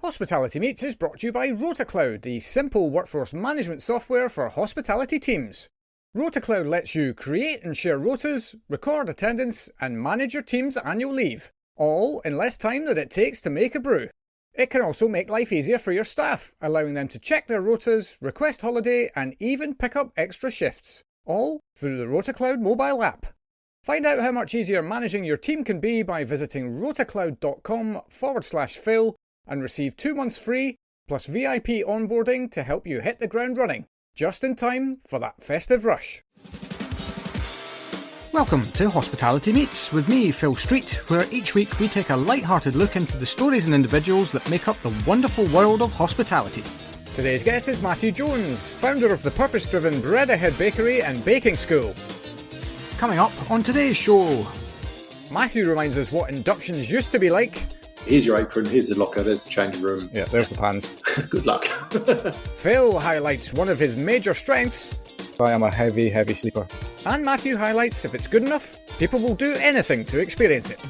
Hospitality Meets is brought to you by RotaCloud, the simple workforce management software for hospitality teams. RotaCloud lets you create and share rotas, record attendance, and manage your team's annual leave, all in less time than it takes to make a brew. It can also make life easier for your staff, allowing them to check their rotas, request holiday, and even pick up extra shifts, all through the RotaCloud mobile app. Find out how much easier managing your team can be by visiting rotacloud.com/Phil and receive 2 months free plus VIP onboarding to help you hit the ground running, just in time for that festive rush. Welcome to Hospitality Meets with me, Phil Street, where each week we take a light-hearted look into the stories and individuals that make up the wonderful world of hospitality. Today's guest is Matthew Jones, founder of the purpose-driven Bread Ahead Bakery and Baking School. Coming up on today's show, Matthew reminds us what inductions used to be like. Here's your apron, here's the locker, there's the changing room. Yeah, there's the pans. Good luck. Phil highlights one of his major strengths. I am a heavy sleeper. And Matthew highlights if it's good enough, people will do anything to experience it.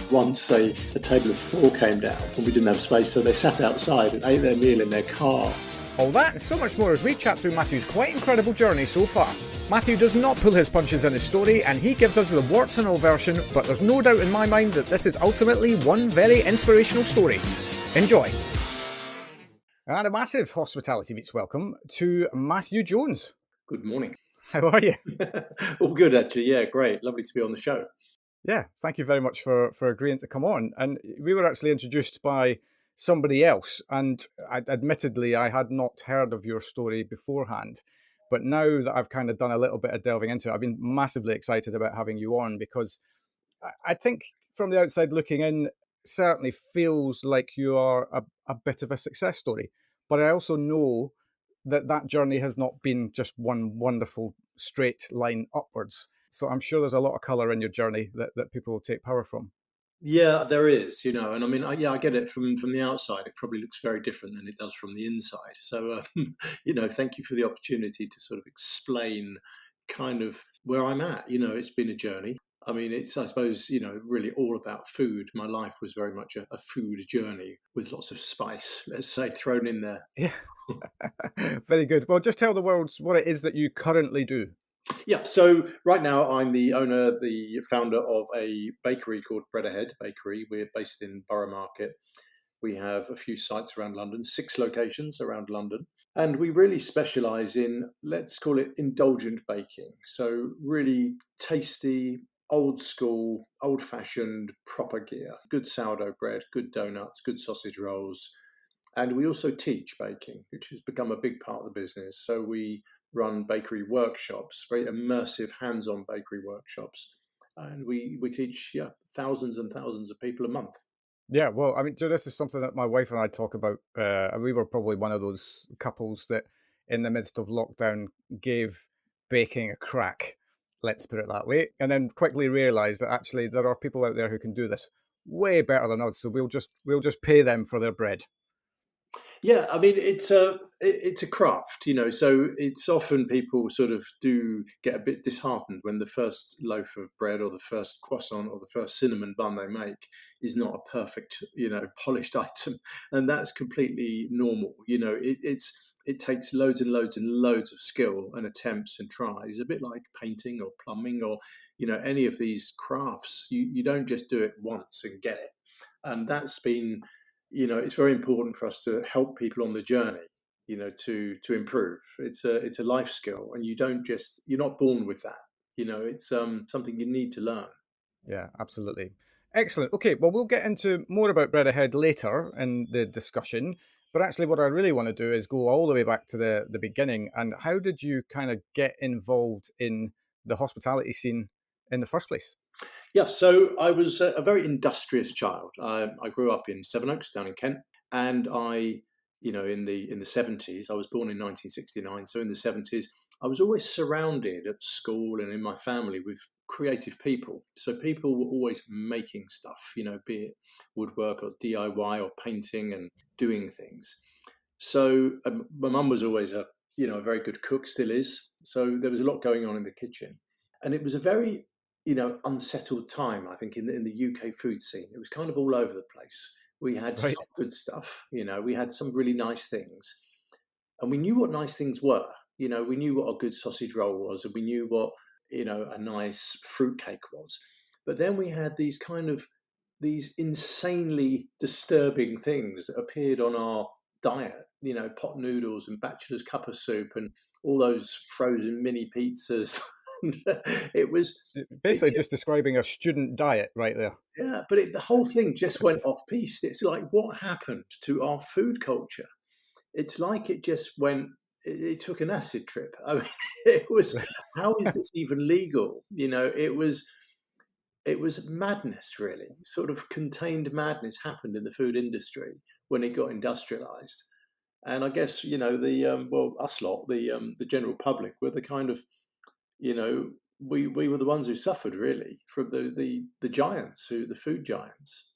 Once a table of 4 came down and we didn't have space, so they sat outside and ate their meal in their car. All that and so much more as we chat through Matthew's quite incredible journey so far. Matthew does not pull his punches in his story and he gives us the warts and all version, but there's no doubt in my mind that this is ultimately one very inspirational story. Enjoy. And a massive Hospitality Meets welcome to Matthew Jones. Good morning. How are you? All good, actually. Yeah, great. Lovely to be on the show. Yeah, thank you very much for agreeing to come on. And we were actually introduced by somebody else, and admittedly I had not heard of your story beforehand, but now that I've kind of done a little bit of delving into it, I've been massively excited about having you on, because I think from the outside looking in, certainly feels like you are a bit of a success story, but I also know that journey has not been just one wonderful straight line upwards, so I'm sure there's a lot of colour in your journey that people will take power from. Yeah, there is, and I mean, I get it from the outside. It probably looks very different than it does from the inside. So, thank you for the opportunity to sort of explain kind of where I'm at. It's been a journey. I mean, it's, I suppose, really all about food. My life was very much a food journey with lots of spice, let's say, thrown in there. Yeah, very good. Well, just tell the world what it is that you currently do. Yeah, so right now I'm the owner, the founder of a bakery called Bread Ahead Bakery. We're based in Borough Market. We have a few sites around London, 6 locations around London. And we really specialise in, let's call it indulgent baking. So really tasty, old school, old fashioned, proper gear. Good sourdough bread, good donuts, good sausage rolls. And we also teach baking, which has become a big part of the business. So we run bakery workshops, very immersive hands-on bakery workshops. And we teach thousands and thousands of people a month. Yeah, well, I mean, this is something that my wife and I talk about. And we were probably one of those couples that in the midst of lockdown gave baking a crack, let's put it that way, and then quickly realised that actually there are people out there who can do this way better than us. So we'll just pay them for their bread. Yeah, I mean, it's a craft, so it's often people sort of do get a bit disheartened when the first loaf of bread or the first croissant or the first cinnamon bun they make is not a perfect, polished item. And that's completely normal. It takes loads and loads and loads of skill and attempts and tries, a bit like painting or plumbing or, any of these crafts. You don't just do it once and get it. And that's been... it's very important for us to help people on the journey, to improve. It's a life skill, and you're not born with that. It's something you need to learn. Yeah, absolutely. Excellent. Okay, well, we'll get into more about Bread Ahead later in the discussion. But actually, what I really want to do is go all the way back to the beginning. And how did you kind of get involved in the hospitality scene in the first place? Yeah, so I was a very industrious child. I grew up in Sevenoaks down in Kent, and in the 70s, I was born in 1969. So in the 70s, I was always surrounded at school and in my family with creative people. So people were always making stuff, be it woodwork or DIY or painting and doing things. So my mum was always a very good cook, still is. So there was a lot going on in the kitchen, and it was a very unsettled time, I think, in the UK food scene. It was kind of all over the place. We had Right. some good stuff, we had some really nice things. And we knew what nice things were. We knew what a good sausage roll was, and we knew what, a nice fruitcake was. But then we had these insanely disturbing things that appeared on our diet, pot noodles and bachelor's cup of soup and all those frozen mini pizzas. it was, it Basically, just describing a student diet right there. yeah, but the whole thing just went off piste. It's like, what happened to our food culture? It's like it just went. It took an acid trip. I mean, it was. How is this even legal? It was madness, really. Sort of contained madness happened in the food industry when it got industrialized. And I guess us lot, the general public, were the kind of you know we were the ones who suffered really from the giants, the food giants,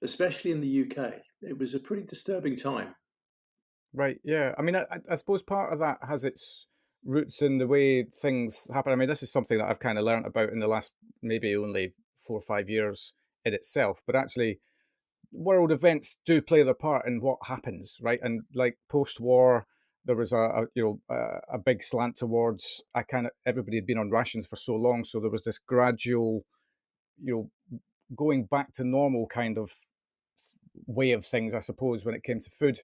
especially in the UK. It was a pretty disturbing time. Right. Yeah. I mean, I suppose part of that has its roots in the way things happen. I mean, this is something that I've kind of learned about in the last maybe only 4 or 5 years in itself. But actually, world events do play their part in what happens, right? And like post-war, there was a big slant towards I kind of everybody had been on rations for so long, so there was this gradual you know going back to normal kind of way of things, I suppose, when it came to food.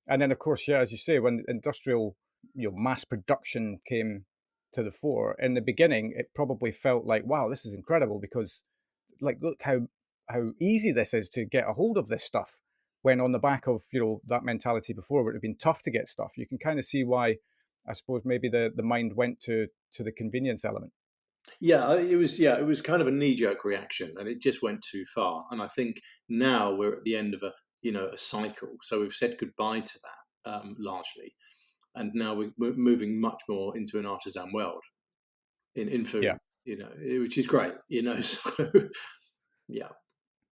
And then, of course, yeah, as you say, when industrial, mass production came to the fore in the beginning, it probably felt like, wow, this is incredible because, like, look how easy this is to get a hold of this stuff. When on the back of that mentality before, where it had been tough to get stuff, you can kind of see why, I suppose, maybe the mind went to the convenience element. It was kind of a knee-jerk reaction, and it just went too far. And I think now we're at the end of a cycle. So we've said goodbye to that largely, and now we're moving much more into an artisan world in Yeah. food. Which is great. So yeah.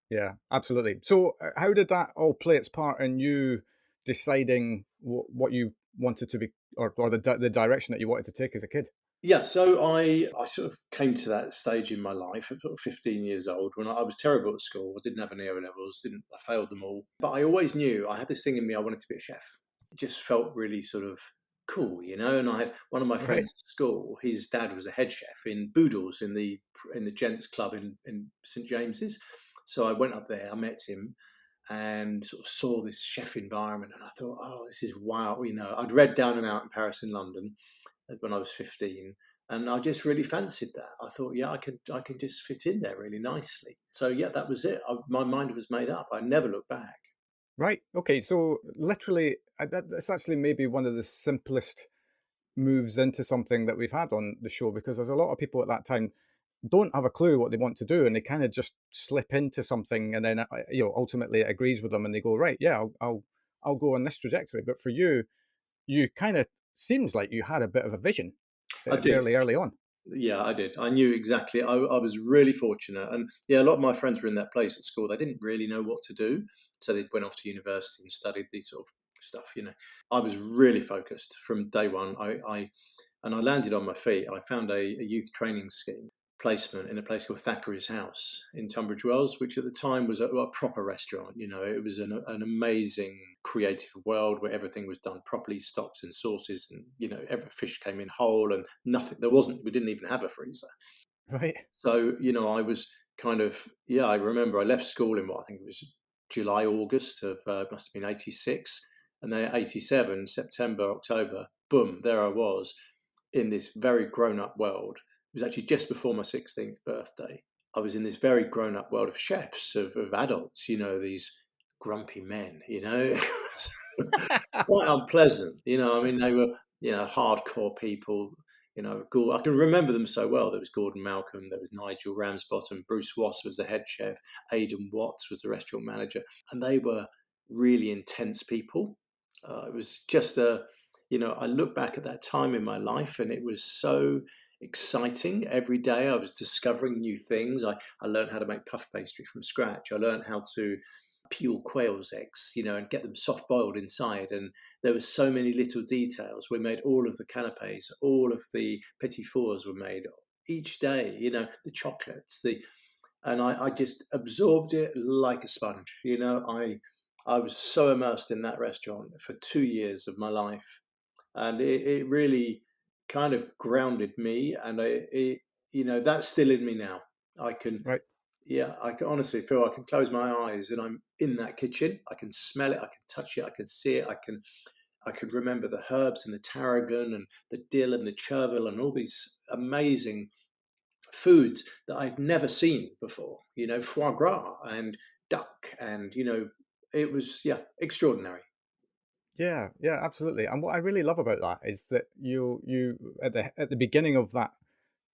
Yeah, absolutely. So, how did that all play its part in you deciding what you wanted to be, or the direction that you wanted to take as a kid? Yeah, so I sort of came to that stage in my life at sort of 15 years old when I was terrible at school. I didn't have any O levels, I failed them all. But I always knew I had this thing in me. I wanted to be a chef. It just felt really sort of cool. And I had one of my Right. friends at school. His dad was a head chef in Boodles in the gents club in St James's. So I went up there. I met him and sort of saw this chef environment, and I thought, oh, this is wow. I'd read Down and Out in Paris and London when I was 15, and I just really fancied that. I thought, yeah, I can just fit in there really nicely. So yeah, that was it. My mind was made up. I never looked back. Right. Okay. So, literally, that's actually maybe one of the simplest moves into something that we've had on the show, because there's a lot of people at that time don't have a clue what they want to do, and they kind of just slip into something, and then ultimately it agrees with them, and they go, right, yeah, I'll go on this trajectory. But for you, you kind of seems like you had a bit of a vision I did. fairly early on. Yeah, I did. I knew exactly. I was really fortunate, and yeah, a lot of my friends were in that place at school. They didn't really know what to do, so they went off to university and studied these sort of stuff. I was really focused from day one. I landed on my feet. I found a youth training scheme placement in a place called Thackeray's House in Tunbridge Wells, which at the time was a proper restaurant. It was an amazing creative world where everything was done properly, stocks and sauces, and every fish came in whole, and nothing. We didn't even have a freezer. Right. So I was kind of, yeah. I remember I left school in what I think it was July, August of must have been '86, and then '87 September, October, boom, there I was in this very grown up world. It was actually just before my 16th birthday. I was in this very grown up world of chefs, of adults, these grumpy men, quite unpleasant. I mean, they were, hardcore people. I can remember them so well. There was Gordon Malcolm, there was Nigel Ramsbottom, Bruce Wass was the head chef, Aidan Watts was the restaurant manager, and they were really intense people. It was just I look back at that time in my life, and it was so exciting. Every day I was discovering new things. I learned how to make puff pastry from scratch. I learned how to peel quail's eggs, and get them soft boiled inside. And there were so many little details. We made all of the canapes, all of the petit fours were made each day. The chocolates, and I just absorbed it like a sponge. I was so immersed in that restaurant for 2 years of my life, and it really kind of grounded me, and that's still in me now. I can, Right. yeah, I can honestly feel I can close my eyes and I'm in that kitchen. I can smell it, I can touch it, I can see it, I could remember the herbs and the tarragon and the dill and the chervil and all these amazing foods that I'd never seen before. Foie gras and duck, and it was, yeah, extraordinary. Yeah, yeah, absolutely. And what I really love about that is that you at the beginning of that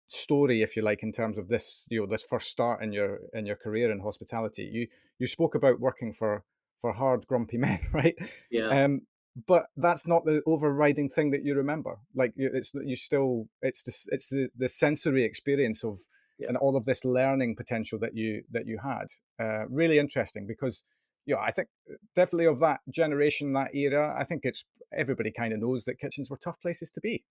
story, if you like, in terms of this, this first start in your career in hospitality, you spoke about working for hard, grumpy men, right? Yeah, Um, but that's not the overriding thing that you remember. Like it's the sensory experience of yeah. and all of this learning potential that you had. Really interesting because I think definitely of that generation, that era. I think it's everybody kind of knows that kitchens were tough places to be,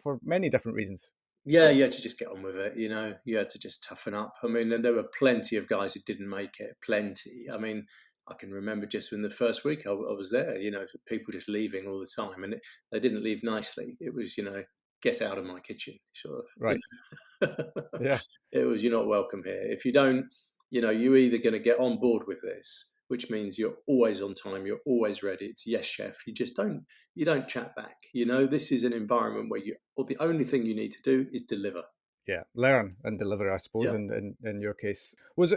for many different reasons. Yeah, you had to just get on with it, you had to just toughen up. I mean, and there were plenty of guys who didn't make it, plenty. I mean, I can remember just in the first week I was there, people just leaving all the time, and they didn't leave nicely. It was, get out of my kitchen, sort of, Right. Yeah. It was, you're not welcome here. If you don't, you're either going to get on board with this, which means you're always on time, you're always ready. It's yes, chef. You don't chat back. This is an environment where or the only thing you need to do is deliver. Yeah, learn and deliver, I suppose. Yeah. In your case, was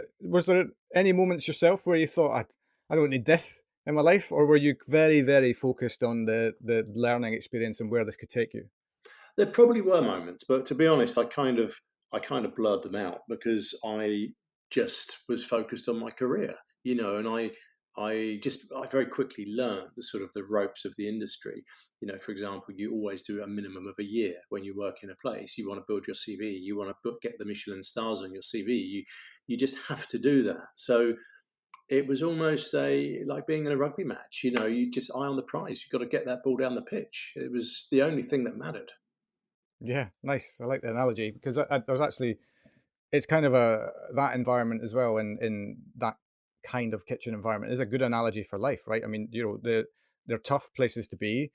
there any moments yourself where you thought I don't need this in my life, or were you very very focused on the learning experience and where this could take you? There probably were moments, but to be honest, I kind of blurred them out because I just was focused on my career, and I very quickly learned the ropes of the industry. For example, you always do a minimum of a year when you work in a place. You want to build your CV, you want to get the Michelin stars on your CV. You just have to do that. So it was almost like being in a rugby match. You just eye on the prize. You've got to get that ball down the pitch. It was the only thing that mattered. Yeah, nice. I like the analogy because there's actually it's kind of a that environment as well in that kind of kitchen environment is a good analogy for life, right? I mean, they're tough places to be.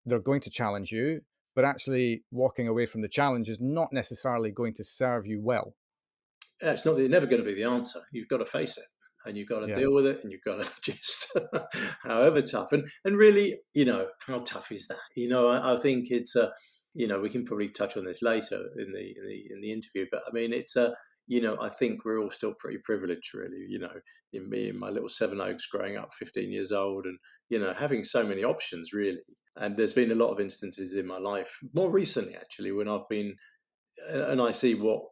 They're going to challenge you, but actually walking away from the challenge is not necessarily going to serve you well. It's not never going to be the answer. You've got to face it, and you've got to Yeah. deal with it, and you've got to just, however tough, and really, how tough is that? I think it's we can probably touch on this later in the interview, but I mean, it's I think we're all still pretty privileged, really. In me and my little Seven Oaks, growing up, 15 years old, and having so many options, really. And there's been a lot of instances in my life, more recently actually, when I've been and I see what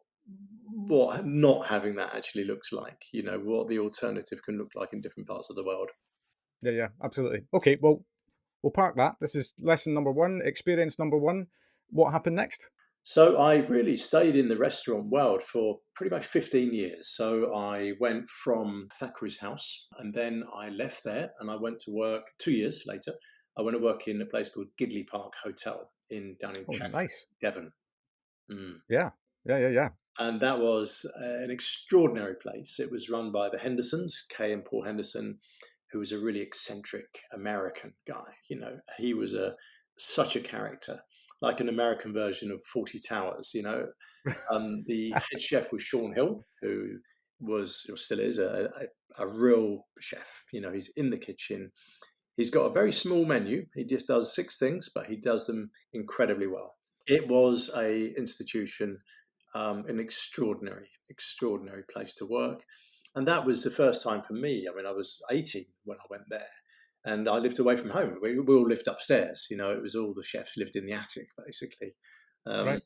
not having that actually looks like. What the alternative can look like in different parts of the world. Yeah, yeah, absolutely. Okay, well, we'll park that. This is lesson number one, experience number one. What happened next? So I really stayed in the restaurant world for pretty much 15 years. So I went from Thackeray's house, and then I left there and I went to work 2 years later. I went to work in a place called Gidley Park Hotel down in Oh, Catford, nice. Devon. Mm. Yeah, yeah, yeah, yeah. And that was an extraordinary place. It was run by the Hendersons, Kay and Paul Henderson, who was a really eccentric American guy. He was such a character, like an American version of 40 Towers. The head chef was Sean Hill, who was or still is a real chef. He's in the kitchen. He's got a very small menu. He just does 6 things, but he does them incredibly well. It was a institution, an extraordinary, extraordinary place to work. And that was the first time for me. I mean, I was 18 when I went there, and I lived away from home. We all lived upstairs. It was all the chefs lived in the attic, basically. Um, Right.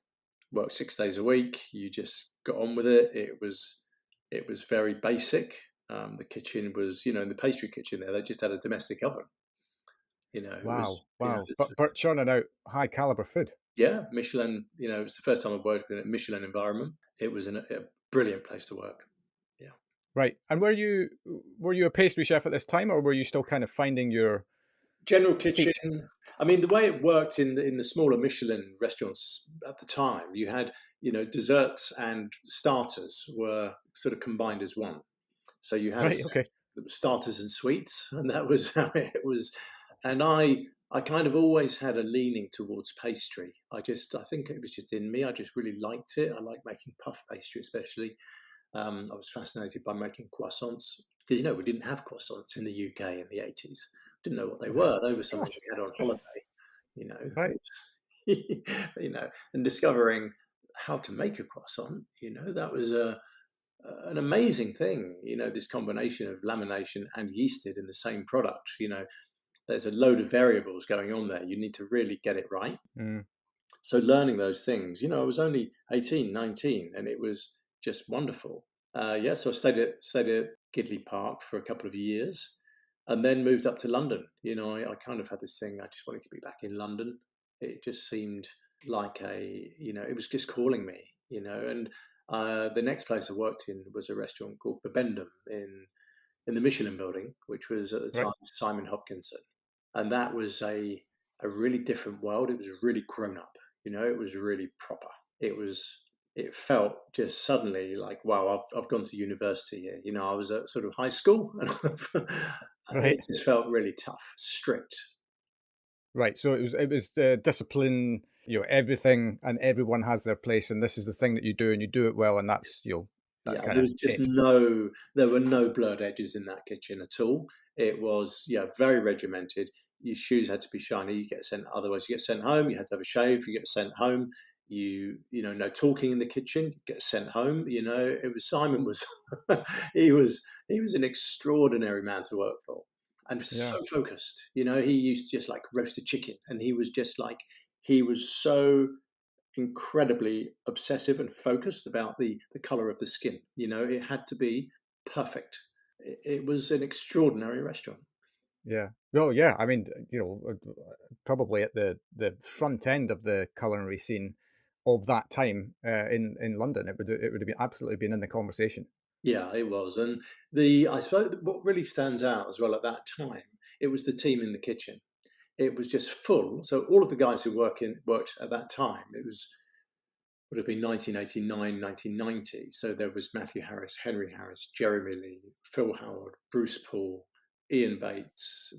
Worked 6 days a week. You just got on with it. It was very basic. The kitchen was, in the pastry kitchen there, they just had a domestic oven. It was, Wow, wow. But churning out high caliber food. yeah, Michelin. It was the first time I worked in a Michelin environment. It was a brilliant place to work. Yeah. Right. And were you a pastry chef at this time, or were you still kind of finding your General kitchen. Feet. I mean, the way it worked in the smaller Michelin restaurants at the time, you had, desserts and starters were sort of combined as one. So you had a Right. set Okay. that was starters and sweets, and that was how it was. And I kind of always had a leaning towards pastry. I think it was just in me. I just really liked it. I like making puff pastry, especially. I was fascinated by making croissants because we didn't have croissants in the UK in the 80s. Didn't know what they were. They were God. something we had on holiday. You know, Right. and discovering how to make a croissant. That was an amazing thing. This combination of lamination and yeasted in the same product. There's a load of variables going on there. You need to really get it right. Mm, So learning those things, I was only 18, 19, and it was just wonderful. So I stayed at Gidley Park for a couple of years, and then moved up to London. I kind of had this thing. I just wanted to be back in London. It just seemed like it was just calling me. And the next place I worked in was a restaurant called Bibendum in the Michelin building, which was at the right. time Simon Hopkinson, and that was a really different world. It was really grown up. It was really proper. It felt just suddenly like, wow, I've gone to university here. I was at sort of high school, and Right. it just felt really tough, strict. Right. So it was the discipline. Everything and everyone has their place, and this is the thing that you do, and you do it well, and that's Yeah, kind of it. there were no blurred edges in that kitchen at all. It was, very regimented. Your shoes had to be shiny. You get sent, otherwise you get sent home. You had to have a shave. You get sent home. No talking in the kitchen. Get sent home. It was Simon was, he was an extraordinary man to work for, and Yeah. so focused. He used to just like roasted chicken, and he was just like he was so incredibly obsessive and focused about the color of the skin. It had to be perfect. It was an extraordinary restaurant. Yeah. Well, yeah. I mean, probably at the front end of the culinary scene of that time in London, it would have been absolutely been in the conversation. Yeah, it was. And I suppose what really stands out as well at that time, it was the team in the kitchen. It was just full. So all of the guys who worked at that time, it would have been 1989, 1990. So there was Matthew Harris, Henry Harris, Jeremy Lee, Phil Howard, Bruce Paul, Ian Bates.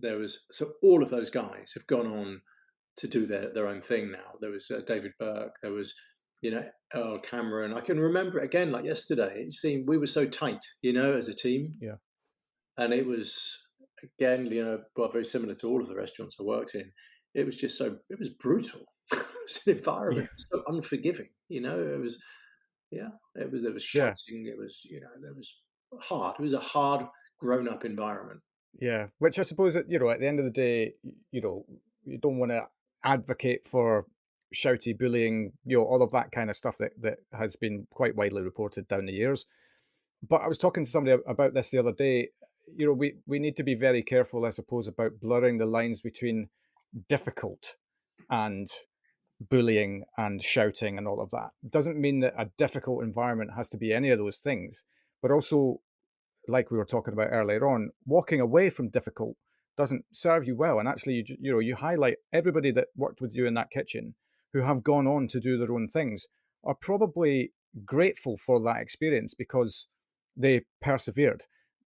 So all of those guys have gone on to do their own thing now. There was David Burke. There was, Earl Cameron. I can remember it again like yesterday. It seemed we were so tight, as a team, Yeah. and it was again, well, very similar to all of the restaurants I worked in. It was just it was brutal. It's an Yeah. environment so unforgiving. It was, yeah, there was Yeah. shouting. It was, there was hard. It was a hard, grown up environment. Yeah. Which I suppose that, at the end of the day, you don't want to advocate for shouty bullying, all of that kind of stuff that has been quite widely reported down the years. But I was talking to somebody about this the other day. We need to be very careful, I suppose, about blurring the lines between difficult and bullying and shouting and all of that. Doesn't mean that a difficult environment has to be any of those things, but also, like we were talking about earlier on, walking away from difficult doesn't serve you well. And actually, you highlight everybody that worked with you in that kitchen who have gone on to do their own things are probably grateful for that experience because they persevered.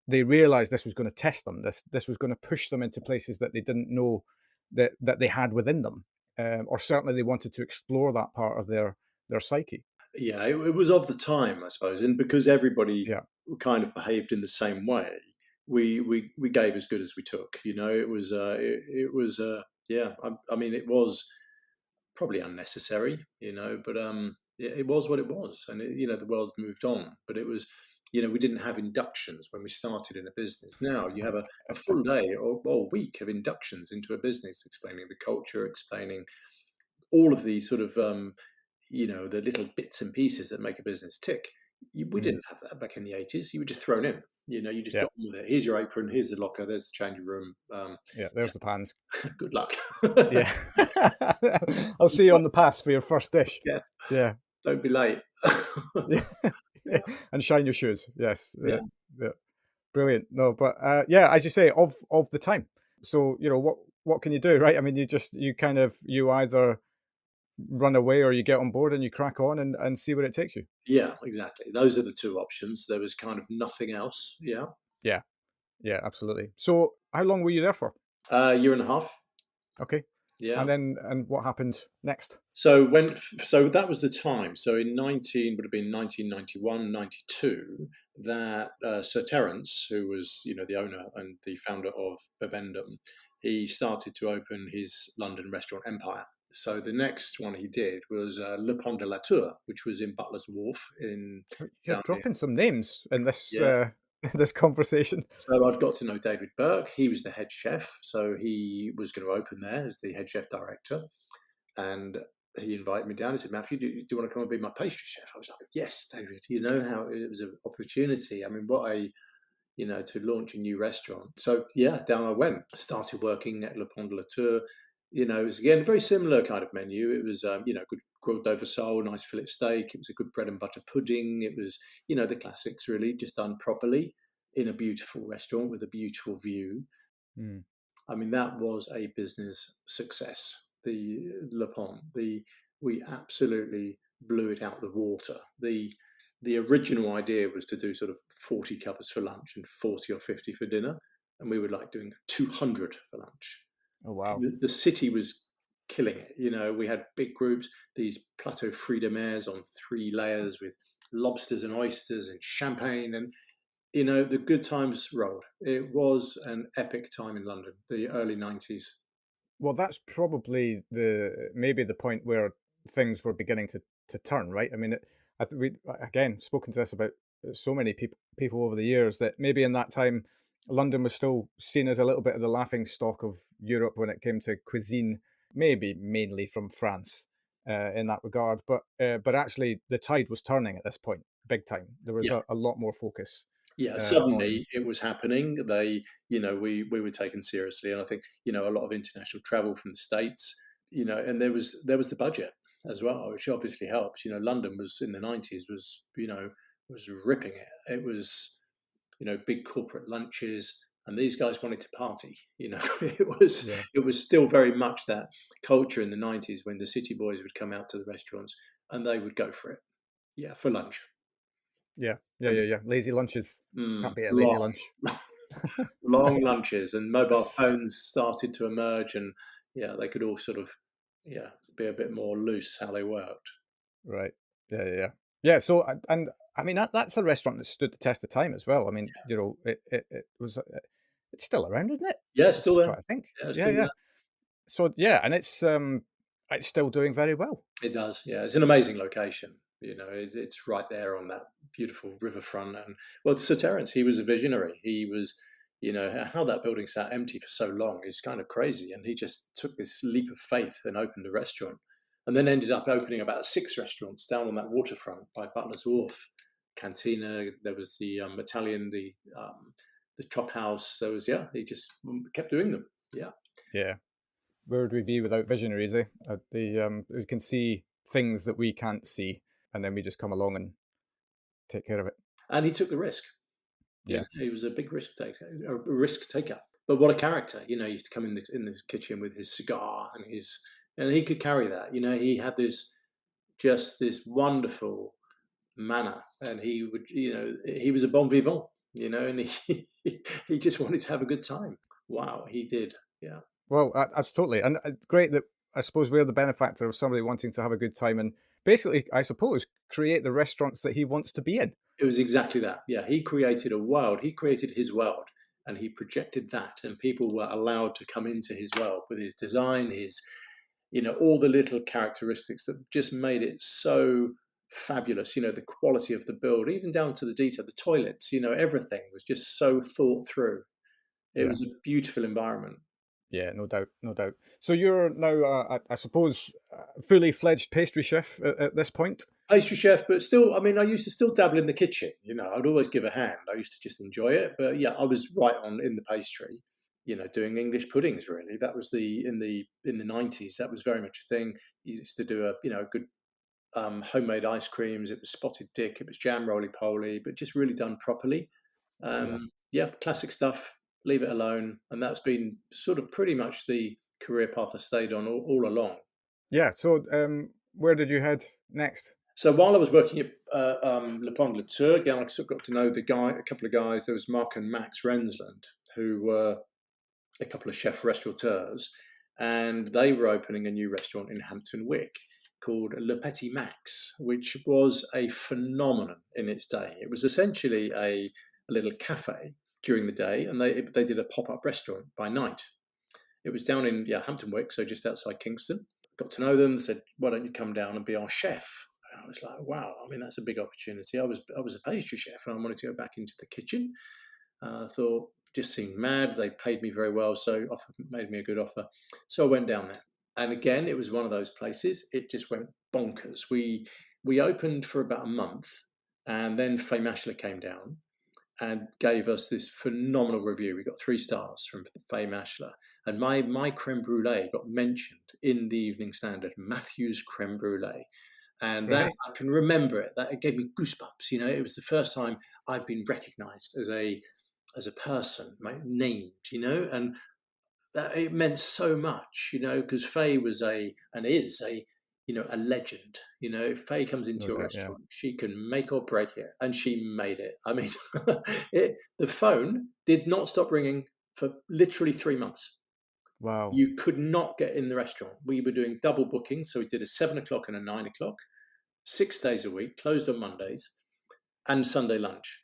They realized this was going to test them. This was going to push them into places that they didn't know that they had within them, or certainly they wanted to explore that part of their psyche. Yeah, it was of the time, I suppose, and because everybody Yeah, kind of behaved in the same way, we gave as good as we took. Yeah. I mean, it was probably unnecessary, but it was what it was, and the world's moved on. But it was, we didn't have inductions when we started in a business. Now you have a full day or week of inductions into a business, explaining the culture, explaining all of the sort of the little bits and pieces that make a business tick. We mm, didn't have that back in the 80s. You were just thrown in. You just yeah, got on with it. Here's your apron. Here's the locker. There's the change room. yeah. There's the pans. Good luck. Yeah, I'll see you on the pass for your first dish. Yeah, Yeah, don't be late. yeah, and shine your shoes. Yes, Yeah. yeah. Brilliant. No, but yeah, as you say, of the time. So what what can you do, right? I mean, you either run away or you get on board and you crack on and see where it takes you. Yeah, exactly. Those are the two options. There was kind of nothing else. Yeah. Yeah, yeah, absolutely. So, how long were you there for? Year and a half. Okay, Yeah. and what happened next? So that was the time. So in 19 would have been 1991, 92. That Sir Terence, who was the owner and the founder of Bevendum, he started to open his London restaurant empire. So the next one he did was Le Pont de la Tour, which was in Butler's Wharf in You're down near. dropping some names in this Yeah. in this conversation. So I'd got to know David Burke. He was the head chef, so he was going to open there as the head chef director. And he invited me down. He said, Matthew, do you want to come and be my pastry chef? I was like, yes, David. You know how it was an opportunity. I mean, to launch a new restaurant. So yeah, down I went. Started working at Le Pont de la Tour. It was again a very similar kind of menu. It was good grilled Dover sole, nice fillet steak. It was a good bread and butter pudding. It was the classics really, just done properly in a beautiful restaurant with a beautiful view. Mm. I mean, that was a business success. The Le Pont, we absolutely blew it out the water. The original idea was to do sort of 40 covers for lunch and 40 or 50 for dinner, and we were like doing 200 for lunch. Oh wow! The city was killing it. We had big groups, these plateau fruits de mer on 3 layers with lobsters and oysters and champagne, and the good times rolled. It was an epic time in London, the early 90s. Well, that's probably maybe the point where things were beginning to turn, right? I mean, I think we again spoken to this about so many people over the years that maybe in that time London was still seen as a little bit of the laughing stock of Europe when it came to cuisine, maybe mainly from France in that regard. But actually, the tide was turning at this point, big time. There was Yeah. a lot more focus Yeah, on. suddenly it was happening. We were taken seriously, and I think a lot of international travel from the States, and there was the budget as well, which obviously helps. London was in the 90s was ripping it. It was big corporate lunches, and these guys wanted to party. it was Yeah, it was still very much that culture in the 90s when the city boys would come out to the restaurants and they would go for it. Yeah, for lunch. yeah. Lazy lunches can't be a lazy Long, lunch. long lunches, and mobile phones started to emerge, and yeah, they could all sort of be a bit more loose how they worked. Right. Yeah. So, and I mean that's a restaurant that stood the test of time as well. I mean, it was it's still around, isn't it? Yeah, I'm still just there. trying to think. Yeah, Yeah, still yeah. there. So yeah, and it's still doing very well. It does. Yeah, it's an amazing location. It's right there on that beautiful riverfront. And well, Sir Terence, he was a visionary. He was, how that building sat empty for so long is kind of crazy. And he just took this leap of faith and opened a restaurant, and then ended up opening about 6 restaurants down on that waterfront by Butler's Wharf. Cantina. There was the Italian, the Chop House. There was he just kept doing them. Yeah. Yeah. Where would we be without visionaries? Eh? We can see things that we can't see, and then we just come along and take care of it. And he took the risk. Yeah. He was a big risk taker. But what a character! He used to come in the kitchen with his cigar and he could carry that. He had this wonderful manner, and he was a bon vivant. And he he just wanted to have a good time. Wow, he did. Yeah. Well, that's totally and great that I suppose we're the benefactor of somebody wanting to have a good time and basically, I suppose, create the restaurants that he wants to be in. It was exactly that. Yeah, he created a world. He created his world, and he projected that, and people were allowed to come into his world with his design, his, all the little characteristics that just made it so fabulous. The quality of the build, even down to the detail, the toilets. Everything was just so thought through. It Yeah. was a beautiful environment. Yeah, no doubt, no doubt. So you're now, I suppose, fully fledged pastry chef at this point. Pastry chef, but still, I mean, I used to still dabble in the kitchen. I'd always give a hand. I used to just enjoy it. But yeah, I was right on in the pastry. Doing English puddings. Really, that was in the 90s. That was very much a thing. You used to do a good homemade ice creams. It was spotted dick. It was jam roly poly, but just really done properly. Yeah, Yeah, classic stuff. leave it alone. And that's been sort of pretty much the career path I stayed on all along. Yeah. So, where did you head next? So while I was working at Le Pont de la Tour, again, I sort of got to know a couple of guys. There was Mark and Max Rensland, who were a couple of chef restaurateurs, and they were opening a new restaurant in Hampton Wick called Le Petit Max, which was a phenomenon in its day. It was essentially a little cafe during the day, and they did a pop-up restaurant by night. It was down in Hampton Wick, so just outside Kingston. Got to know them. They said, "Why don't you come down and be our chef?" And I was like, "Wow! I mean, that's a big opportunity." I was a pastry chef, and I wanted to go back into the kitchen. I thought, just seemed mad. They paid me very well, so made me a good offer. So I went down there, and again, it was one of those places. It just went bonkers. We opened for about a month, and then Fay Mashler came down and gave us this phenomenal review. We got 3 stars from Fay Mashler, and my crème brûlée got mentioned in the Evening Standard, Matthew's crème brûlée. And that, Right. I can remember it. That it gave me goosebumps. It was the first time I'd been recognised as a person, named. And that it meant so much. Because Faye was and is a legend. If Faye comes into No your doubt. Yeah. restaurant, she can make or break it, and she made it. I mean, the phone did not stop ringing for literally 3 months. Wow. You could not get in the restaurant. We were doing double bookings, so we did a 7 o'clock and a 9 o'clock, 6 days a week, closed on Mondays, and Sunday lunch.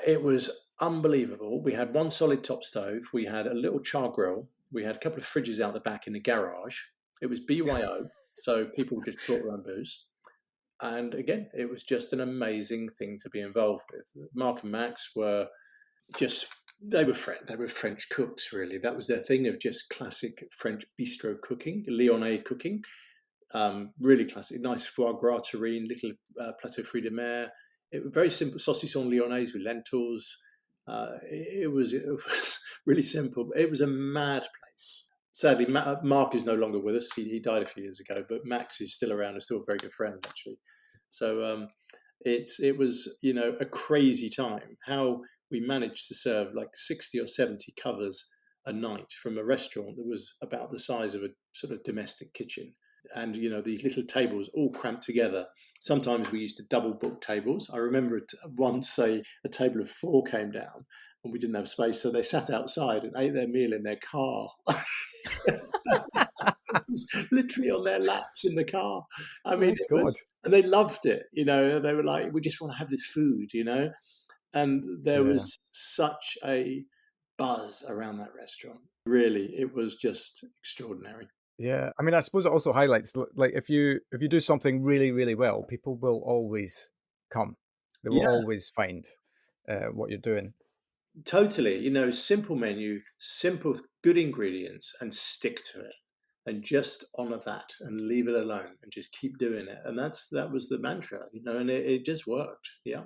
It was unbelievable. We had one solid top stove. We had a little char grill. We had a couple of fridges out the back in the garage. It was BYO, so people just brought their own booze. And again, it was just an amazing thing to be involved with. Mark and Max were just they were French cooks, really. That was their thing, of just classic French bistro cooking, Lyonnais cooking. Really classic, nice foie gras terrine, little plateau fruits de mer. It was very simple, saucisson lyonnaise with lentils. It was really simple. It was a mad place. Sadly, Mark is no longer with us. He died a few years ago, but Max is still around and still a very good friend, actually. So it was a crazy time. How we managed to serve like 60 or 70 covers a night from a restaurant that was about the size of a sort of domestic kitchen. And these little tables all cramped together. Sometimes we used to double book tables. I remember once a table of 4 came down and we didn't have space, so they sat outside and ate their meal in their car. It was literally on their laps in the car. I mean, My it God. was, and they loved it. They were like, "We just want to have this food," And there Yeah. was such a buzz around that restaurant. Really, it was just extraordinary. Yeah. I mean, I suppose it also highlights like if you do something really, really well, people will always come. They will Yeah, always find what you're doing. totally. Simple menu, simple, good ingredients, and stick to it. And just honor that and leave it alone and just keep doing it. And that was the mantra, and it just worked. Yeah.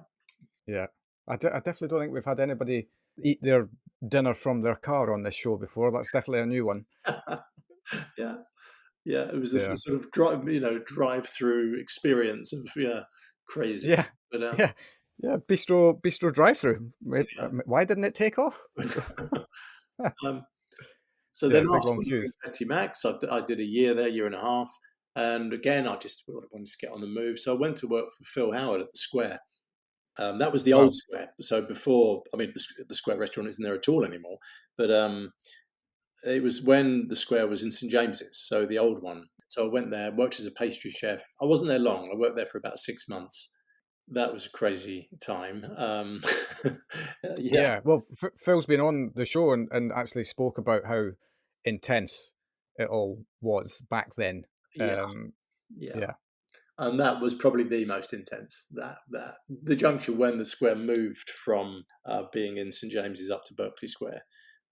Yeah. I definitely don't think we've had anybody eat their dinner from their car on this show before. That's definitely a new one. Yeah. Yeah. It was the Yeah. sort of drive through experience of, crazy. Yeah. But, Yeah. Yeah. Bistro drive-through. yeah. Why didn't it take off? um, so Yeah. then Big after long doing queues. Betty Max, I did a year there, year and a half. And again, I just wanted to get on the move. So I went to work for Phil Howard at the Square. That was the old Wow. Square. So before, I mean, the Square restaurant isn't there at all anymore. But it was when the Square was in St James's, so the old one. So I went there, worked as a pastry chef. I wasn't there long. I worked there for about 6 months. That was a crazy time. Yeah, Yeah. Well, Phil's been on the show and actually spoke about how intense it all was back then. yeah, Um, yeah. yeah. And that was probably the most intense. That the juncture when the Square moved from being in St James's up to Berkeley Square.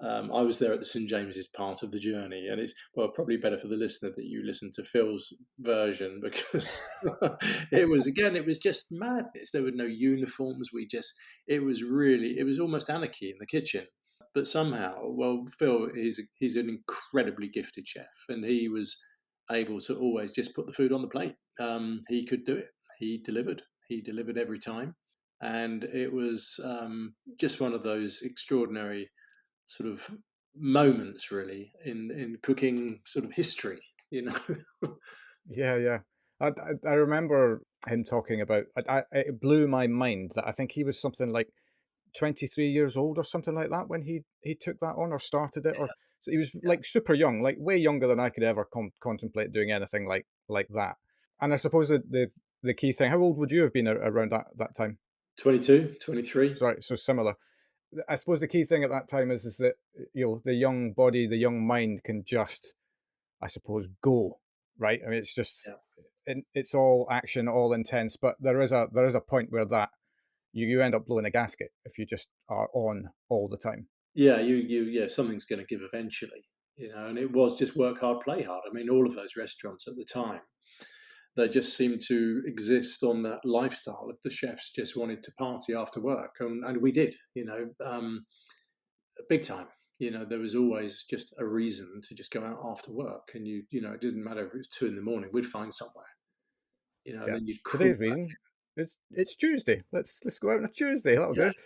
I was there at the St James's part of the journey, and it's probably better for the listener that you listen to Phil's version, because it was just madness. There were no uniforms. It was almost anarchy in the kitchen. But somehow, well, Phil he's an incredibly gifted chef, and he was able to always just put the food on the plate. He could do it. He delivered. He delivered every time. And it was just one of those extraordinary sort of moments, really, in cooking sort of history, you know. Yeah, yeah. I remember him talking about. It blew my mind that I think he was something like 23 years old or something like that when he took that on or started it, or so he was like super young, like way younger than I could ever contemplate doing anything like that. And I suppose the key thing. How old would you have been around that time? 22, 23. Sorry, so similar. I suppose the key thing at that time is that the young body, the young mind can just, I suppose, go right. I mean, it's just Yeah. it's all action, all intense, but there is a point where that you end up blowing a gasket if you just are on all the time. Yeah, yeah, something's going to give eventually, you know. And it was just work hard, play hard. I mean, all of those restaurants at the time, they just seemed to exist on that lifestyle of the chefs just wanted to party after work, and we did, big time. You know, there was always just a reason to just go out after work, and it didn't matter if it was 2 in the morning, we'd find somewhere, and Yeah. then you'd crawl Today's back reason it's Tuesday. Let's go out on a Tuesday. That'll in, yeah, do.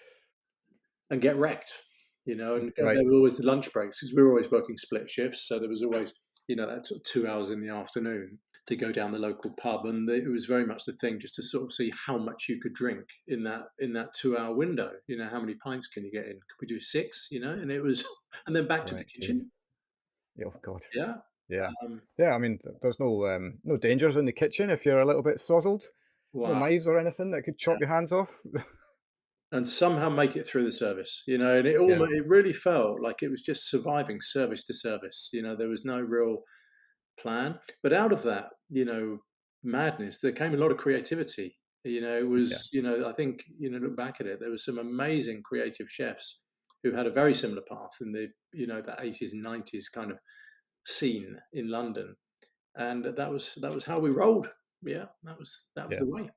and get wrecked, and Right. there were always the lunch breaks because we were always working split shifts, so there was always that sort of 2 hours in the afternoon to go down the local pub, and it was very much the thing just to sort of see how much you could drink in that 2 hour window. How many pints can you get in? Could we do six? And it was, and then back to the Right. Jeez. kitchen. Yeah, oh God. Yeah. Yeah. Um, Yeah. I mean, there's no dangers in the kitchen if you're a little bit sozzled. No wow. knives or anything that could chop your hands off. And somehow make it through the service, and it Yeah. almost, it really felt like it was just surviving service to service. There was no real plan. But out of that, madness, there came a lot of creativity. It Yeah. was, I think, look back at it, there was some amazing creative chefs who had a very similar path in the 80s and 90s kind of scene in London. And that was how we rolled. Yeah, that was Yeah. the way.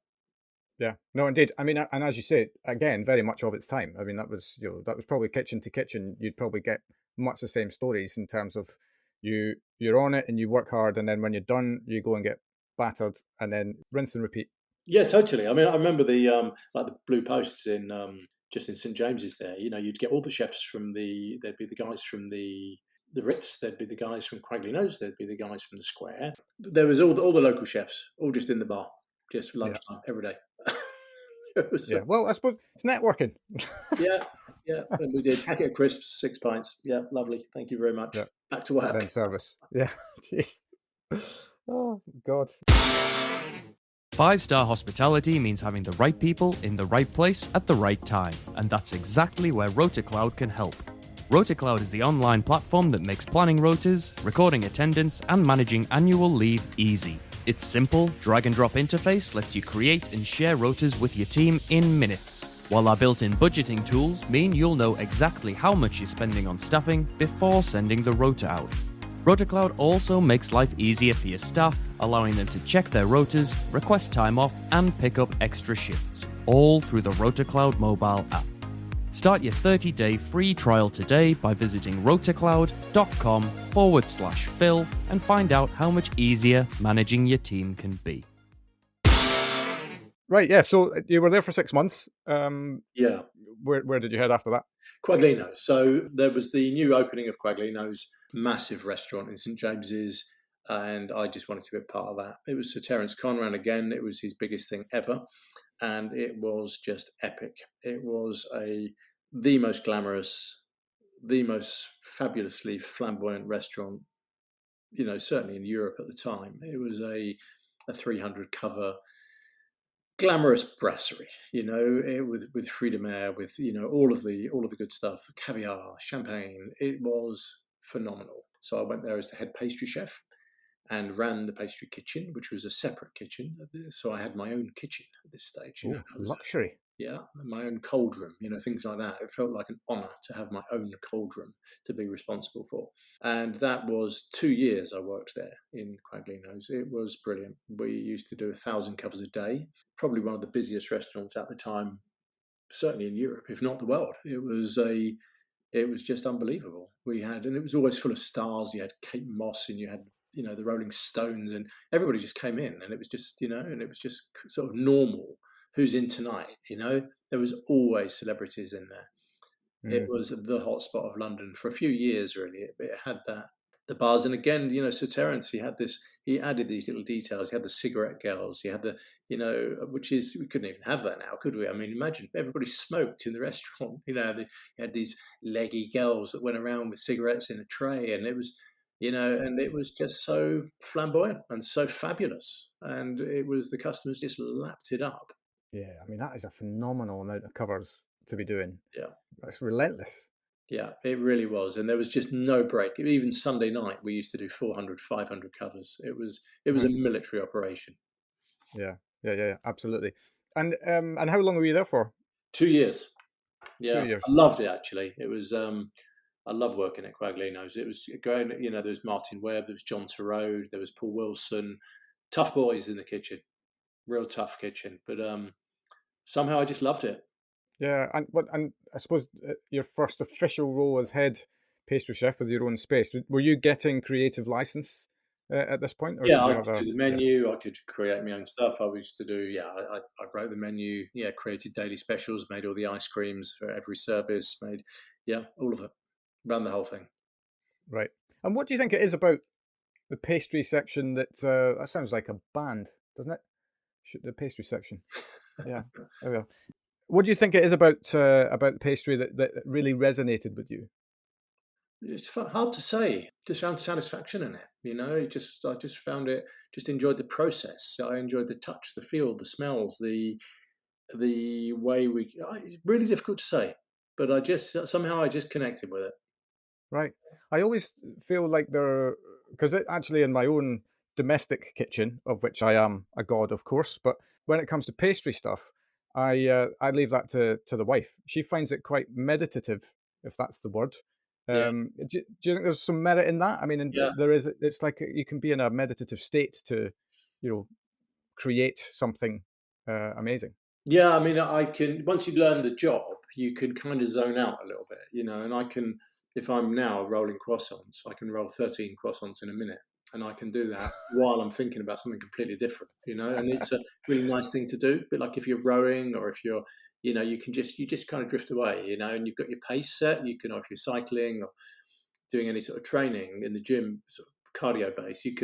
Yeah, no, indeed. I mean, and as you say, again, very much of its time. I mean, that was probably kitchen to kitchen. You'd probably get much the same stories in terms of you're on it and you work hard, and then when you're done, you go and get battered, and then rinse and repeat. Yeah, totally. I mean, I remember the like the blue posts in just in St James's there. You'd get all the chefs from there'd be the guys from the Ritz, there'd be the guys from Quagley Nose, there'd be the guys from the Square. There was all the local chefs, all just in the bar, just Yeah, lunchtime every day. It was, yeah. Well, I suppose it's networking. yeah, yeah. And we did packet of crisps, 6 pints. Yeah, lovely. Thank you very much. Yeah, Back to then work. service. Yeah, jeez. Oh God. Five-star hospitality means having the right people in the right place at the right time, and that's exactly where RotaCloud can help. RotaCloud is the online platform that makes planning rotas, recording attendance, and managing annual leave easy. Its simple, drag-and-drop interface lets you create and share rotas with your team in minutes, while our built-in budgeting tools mean you'll know exactly how much you're spending on staffing before sending the rota out. RotaCloud also makes life easier for your staff, allowing them to check their rotas, request time off, and pick up extra shifts, all through the RotaCloud mobile app. Start your 30-day free trial today by visiting rotacloud.com/Phil and find out how much easier managing your team can be. Right. Yeah. So you were there for 6 months. Yeah. Where did you head after that? Quaglino's. So there was the new opening of Quaglino's, massive restaurant in St James's, and I just wanted to be a part of that. It was Sir Terence Conran again. It was his biggest thing ever, and it was just epic. It was the most glamorous, the most fabulously flamboyant restaurant, certainly in Europe at the time. It was a 300 cover glamorous brasserie, with fruit de mer, with all of the good stuff, caviar, champagne. It was phenomenal. So I went there as the head pastry chef and ran the pastry kitchen, which was a separate kitchen. So I had my own kitchen at this stage. Oh, That was luxury. yeah, my own cold room, things like that. It felt like an honour to have my own cold room to be responsible for. And that was 2 years I worked there in Quaglino's. It was brilliant. We used to do 1,000 covers a day, probably one of the busiest restaurants at the time, certainly in Europe, if not the world. It was just unbelievable. And it was always full of stars. You had Kate Moss and you had, the Rolling Stones, and everybody just came in, and it was just, and it was just sort of normal who's in tonight? There was always celebrities in there. It Mm. was the hotspot of London for a few years, really. It had that, the bars, and again, Sir Terence, he added these little details. He had the cigarette girls. He had the, which is, we couldn't even have that now, could we? I mean, imagine everybody smoked in the restaurant. You had these leggy girls that went around with cigarettes in a tray, and it was, and it was just so flamboyant and so fabulous, and the customers just lapped it up. Yeah, I mean, that is a phenomenal amount of covers to be doing. Yeah. That's relentless. Yeah, it really was. And there was just no break. Even Sunday night, we used to do 400, 500 covers. It was a military operation. Yeah, absolutely. And how long were you there for? 2 years. Yeah, 2 years. I loved it, actually. It was, I love working at Quaglino's. It was going, there was Martin Webb, there was John Turode, there was Paul Wilson, tough boys in the kitchen, real tough kitchen. But somehow I just loved it. Yeah, and I suppose your first official role as head pastry chef with your own space, were you getting creative license at this point? Or Yeah, did you I could do the menu. I could create my own stuff. I used to do, I wrote the menu. Yeah, created daily specials, made all the ice creams for every service, made, all of it, ran the whole thing. Right. And what do you think it is about the pastry section that sounds like a band, doesn't it? The pastry section. Yeah, there we go. What do you think it is about pastry that really resonated with you? It's hard to say. Just found satisfaction in it. I just found it. Just enjoyed the process. I enjoyed the touch, the feel, the smells, the way we. It's really difficult to say, but I just connected with it. Right. I always feel like because actually in my own domestic kitchen, of which I am a god, of course, but when it comes to pastry stuff, I leave that to the wife. She finds it quite meditative, if that's the word. Do you think there's some merit in that? I mean, there is. It's like you can be in a meditative state to, create something amazing. Yeah, I mean, I can, once you learn the job, you can kind of zone out a little bit, and I can, if I'm now rolling croissants, I can roll 13 croissants in a minute, and I can do that while I'm thinking about something completely different, and it's a really nice thing to do. But like if you're rowing or if you're, you just kind of drift away, and you've got your pace set. You can, or if you're cycling or doing any sort of training in the gym, sort of cardio base, you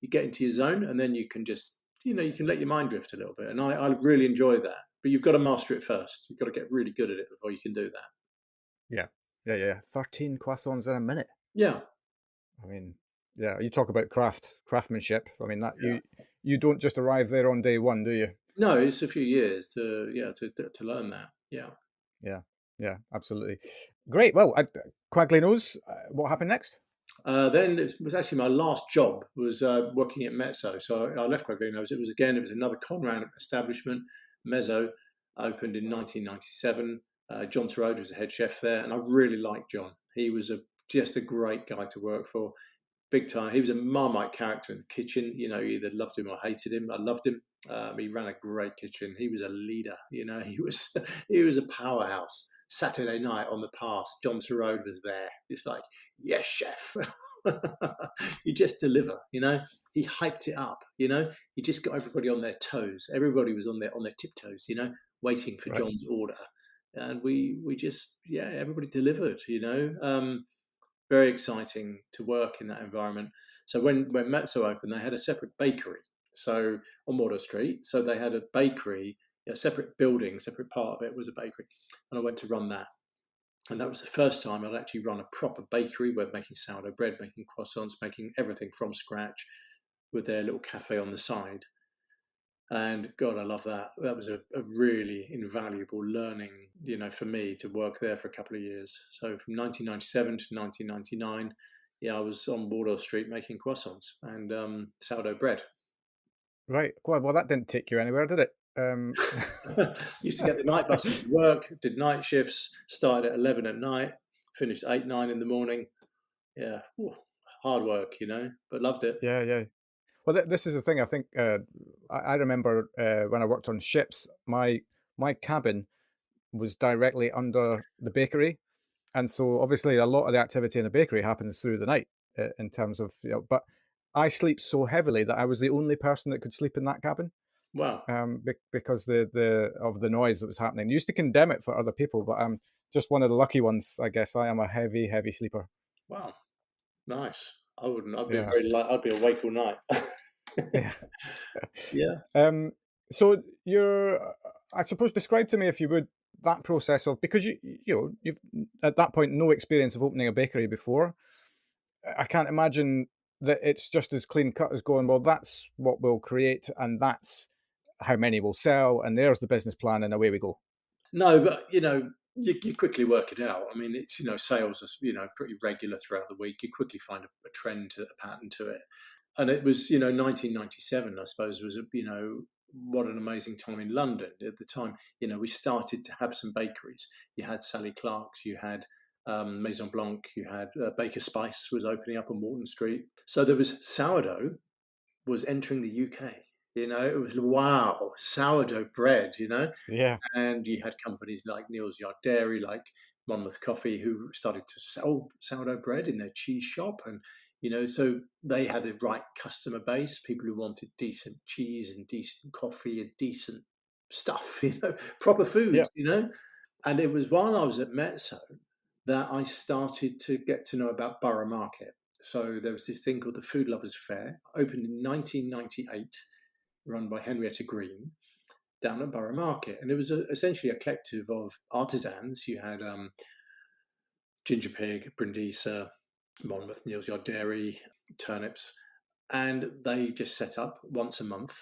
get into your zone, and then you can just, you can let your mind drift a little bit. And I really enjoy that. But you've got to master it first. You've got to get really good at it before you can do that. Yeah. 13 croissants in a minute. Yeah. I mean, yeah, you talk about craftsmanship. I mean, that you don't just arrive there on day one, do you? No, it's a few years to learn that. Yeah, absolutely. Great. Well, Quaglino's, what happened next? Then it was actually my last job was working at Mezzo. So I left Quaglino's. It was another Conrad establishment. Mezzo opened in 1997. John Turode was the head chef there, and I really liked John. He was just a great guy to work for, big time. He was a Marmite character in the kitchen. You either loved him or hated him. I loved him. He ran a great kitchen. He was a leader. He was a powerhouse. Saturday night on the pass, John Turode was there. It's like, yes, chef. You just deliver. He hyped it up. He just got everybody on their toes. Everybody was on their tiptoes. Waiting for John's order, and we just everybody delivered. Very exciting to work in that environment. So when Mezzo opened, they had a separate bakery. So on Wardour Street, so they had a bakery, a separate building, separate part of it was a bakery, and I went to run that. And that was the first time I'd actually run a proper bakery, where making sourdough bread, making croissants, making everything from scratch, with their little cafe on the side. And God, I love that. That was a really invaluable learning, for me to work there for a couple of years. So from 1997 to 1999, I was on Bordeaux Street making croissants and sourdough bread. Right. Well, that didn't take you anywhere, did it? Used to get the night bus into work, did night shifts, started at 11 at night, finished 8, 9 in the morning. Yeah, hard work, but loved it. Yeah. Well, this is the thing. I think I remember when I worked on ships, my cabin was directly under the bakery, and so obviously a lot of the activity in the bakery happens through the night in terms of. But I sleep so heavily that I was the only person that could sleep in that cabin. Wow. because the of the noise that was happening. Used to condemn it for other people, but I'm just one of the lucky ones, I guess. I am a heavy sleeper. Wow. Nice. I wouldn't. I'd be Yeah, I'd be awake all night. yeah. Yeah. Um, so I suppose, describe to me, if you would, that process of, because you've at that point no experience of opening a bakery before. I can't imagine that it's just as clean cut as going, well, that's what we'll create, and that's how many we'll sell, and there's the business plan, and away we go. No, but you quickly work it out. I mean, it's sales are pretty regular throughout the week. You quickly find a trend, a pattern to it. And it was 1997, I suppose, was what an amazing time in London at the time. We started to have some bakeries. You had Sally Clark's, you had Maison Blanc, you had Baker Spice was opening up on Walton Street. So there was sourdough was entering the UK. It was, wow, sourdough bread. Yeah, And you had companies like Neal's Yard Dairy, like Monmouth Coffee, who started to sell sourdough bread in their cheese shop. And, so they had the right customer base, people who wanted decent cheese and decent coffee and decent stuff, proper food, yeah, And it was while I was at Mezzo that I started to get to know about Borough Market. So there was this thing called the Food Lovers Fair, opened in 1998, run by Henrietta Green, down at Borough Market. And it was essentially a collective of artisans. You had Ginger Pig, Brindisa, Monmouth, Neal's Yard Dairy, Turnips. And they just set up once a month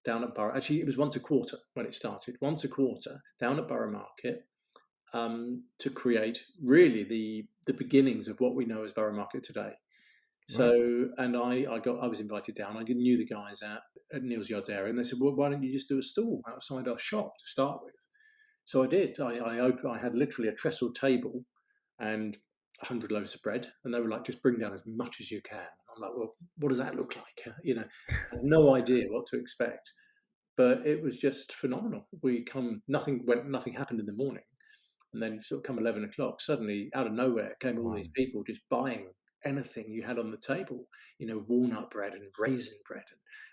down at Borough. Actually, it was once a quarter when it started, once a quarter down at Borough Market, to create really the beginnings of what we know as Borough Market today. right. So, and I was invited down. I didn't knew the guys at Neal's Yard Dairy, and they said, "Well, why don't you just do a stall outside our shop to start with?" So I did. I had literally a trestle table and 100 loaves of bread, and they were like, "Just bring down as much as you can." I'm like, "Well, what does that look like?" I had no idea what to expect, but it was just phenomenal. Nothing happened in the morning, and then sort of come 11 o'clock, suddenly out of nowhere came all Wow. these people just buying anything you had on the table, walnut bread and raisin bread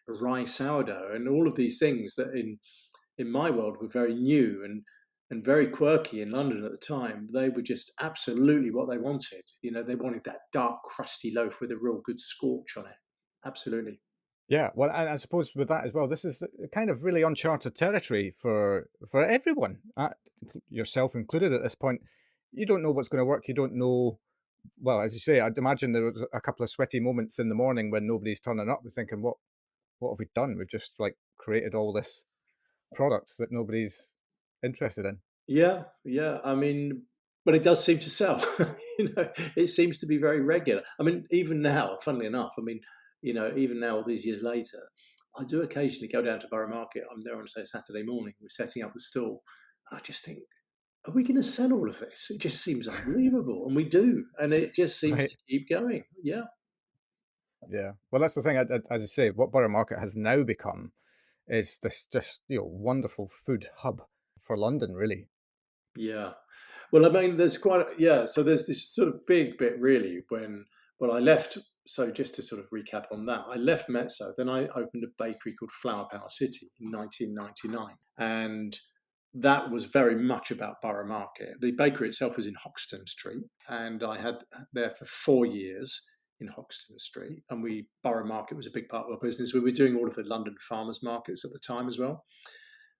and rye sourdough and all of these things that in my world were very new and very quirky in London at the time. They were just absolutely what they wanted. They wanted that dark, crusty loaf with a real good scorch on it. Absolutely. Yeah, well, and I suppose with that as well, this is kind of really uncharted territory for everyone, yourself included at this point. You don't know what's going to work. You don't know. Well, as you say, I'd imagine there was a couple of sweaty moments in the morning when nobody's turning up. We're thinking, what have we done? We've just like created all this products that nobody's interested in. Yeah, yeah. I mean, but it does seem to sell. It seems to be very regular. I mean, even now, funnily enough, I mean, even now, all these years later, I do occasionally go down to Borough Market. I'm there on, say, Saturday morning. We're setting up the stall. And I just think, are we going to sell all of this? It just seems unbelievable. And we do. And it just seems Right. to keep going. Yeah. Yeah. Well, that's the thing. As I say, what Borough Market has now become is this just wonderful food hub for London, really. Yeah. Well, I mean, yeah. So there's this sort of big bit really when I left. So just to sort of recap on that, I left Mezzo, then I opened a bakery called Flower Power City in 1999, and that was very much about Borough Market. The bakery itself was in Hoxton Street, and I had there for 4 years in Hoxton Street, and Borough Market was a big part of our business. We were doing all of the London farmers markets at the time as well,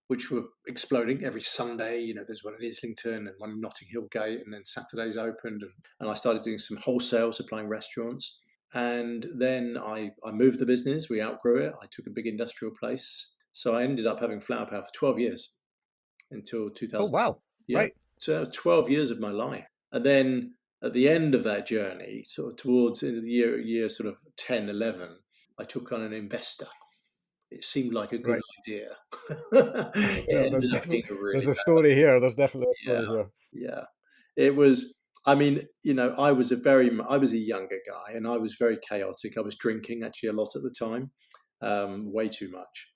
which were exploding every Sunday. There's one in Islington and one in Notting Hill Gate, and then Saturdays opened. And I started doing some wholesale, supplying restaurants. And then I moved the business. We outgrew it. I took a big industrial place. So I ended up having Flower Power for 12 years until Oh 2000. wow! Yeah, Right. so 12 years of my life. And then at the end of that journey, sort of towards the year sort of 10, 11, I took on an investor. It seemed like a good Right. idea. Yeah, It there's ended up being definitely a really there's a bad. story here. There's definitely a Yeah, story here. yeah. It was. I mean, I was a younger guy, and I was very chaotic. I was drinking actually a lot at the time, way too much.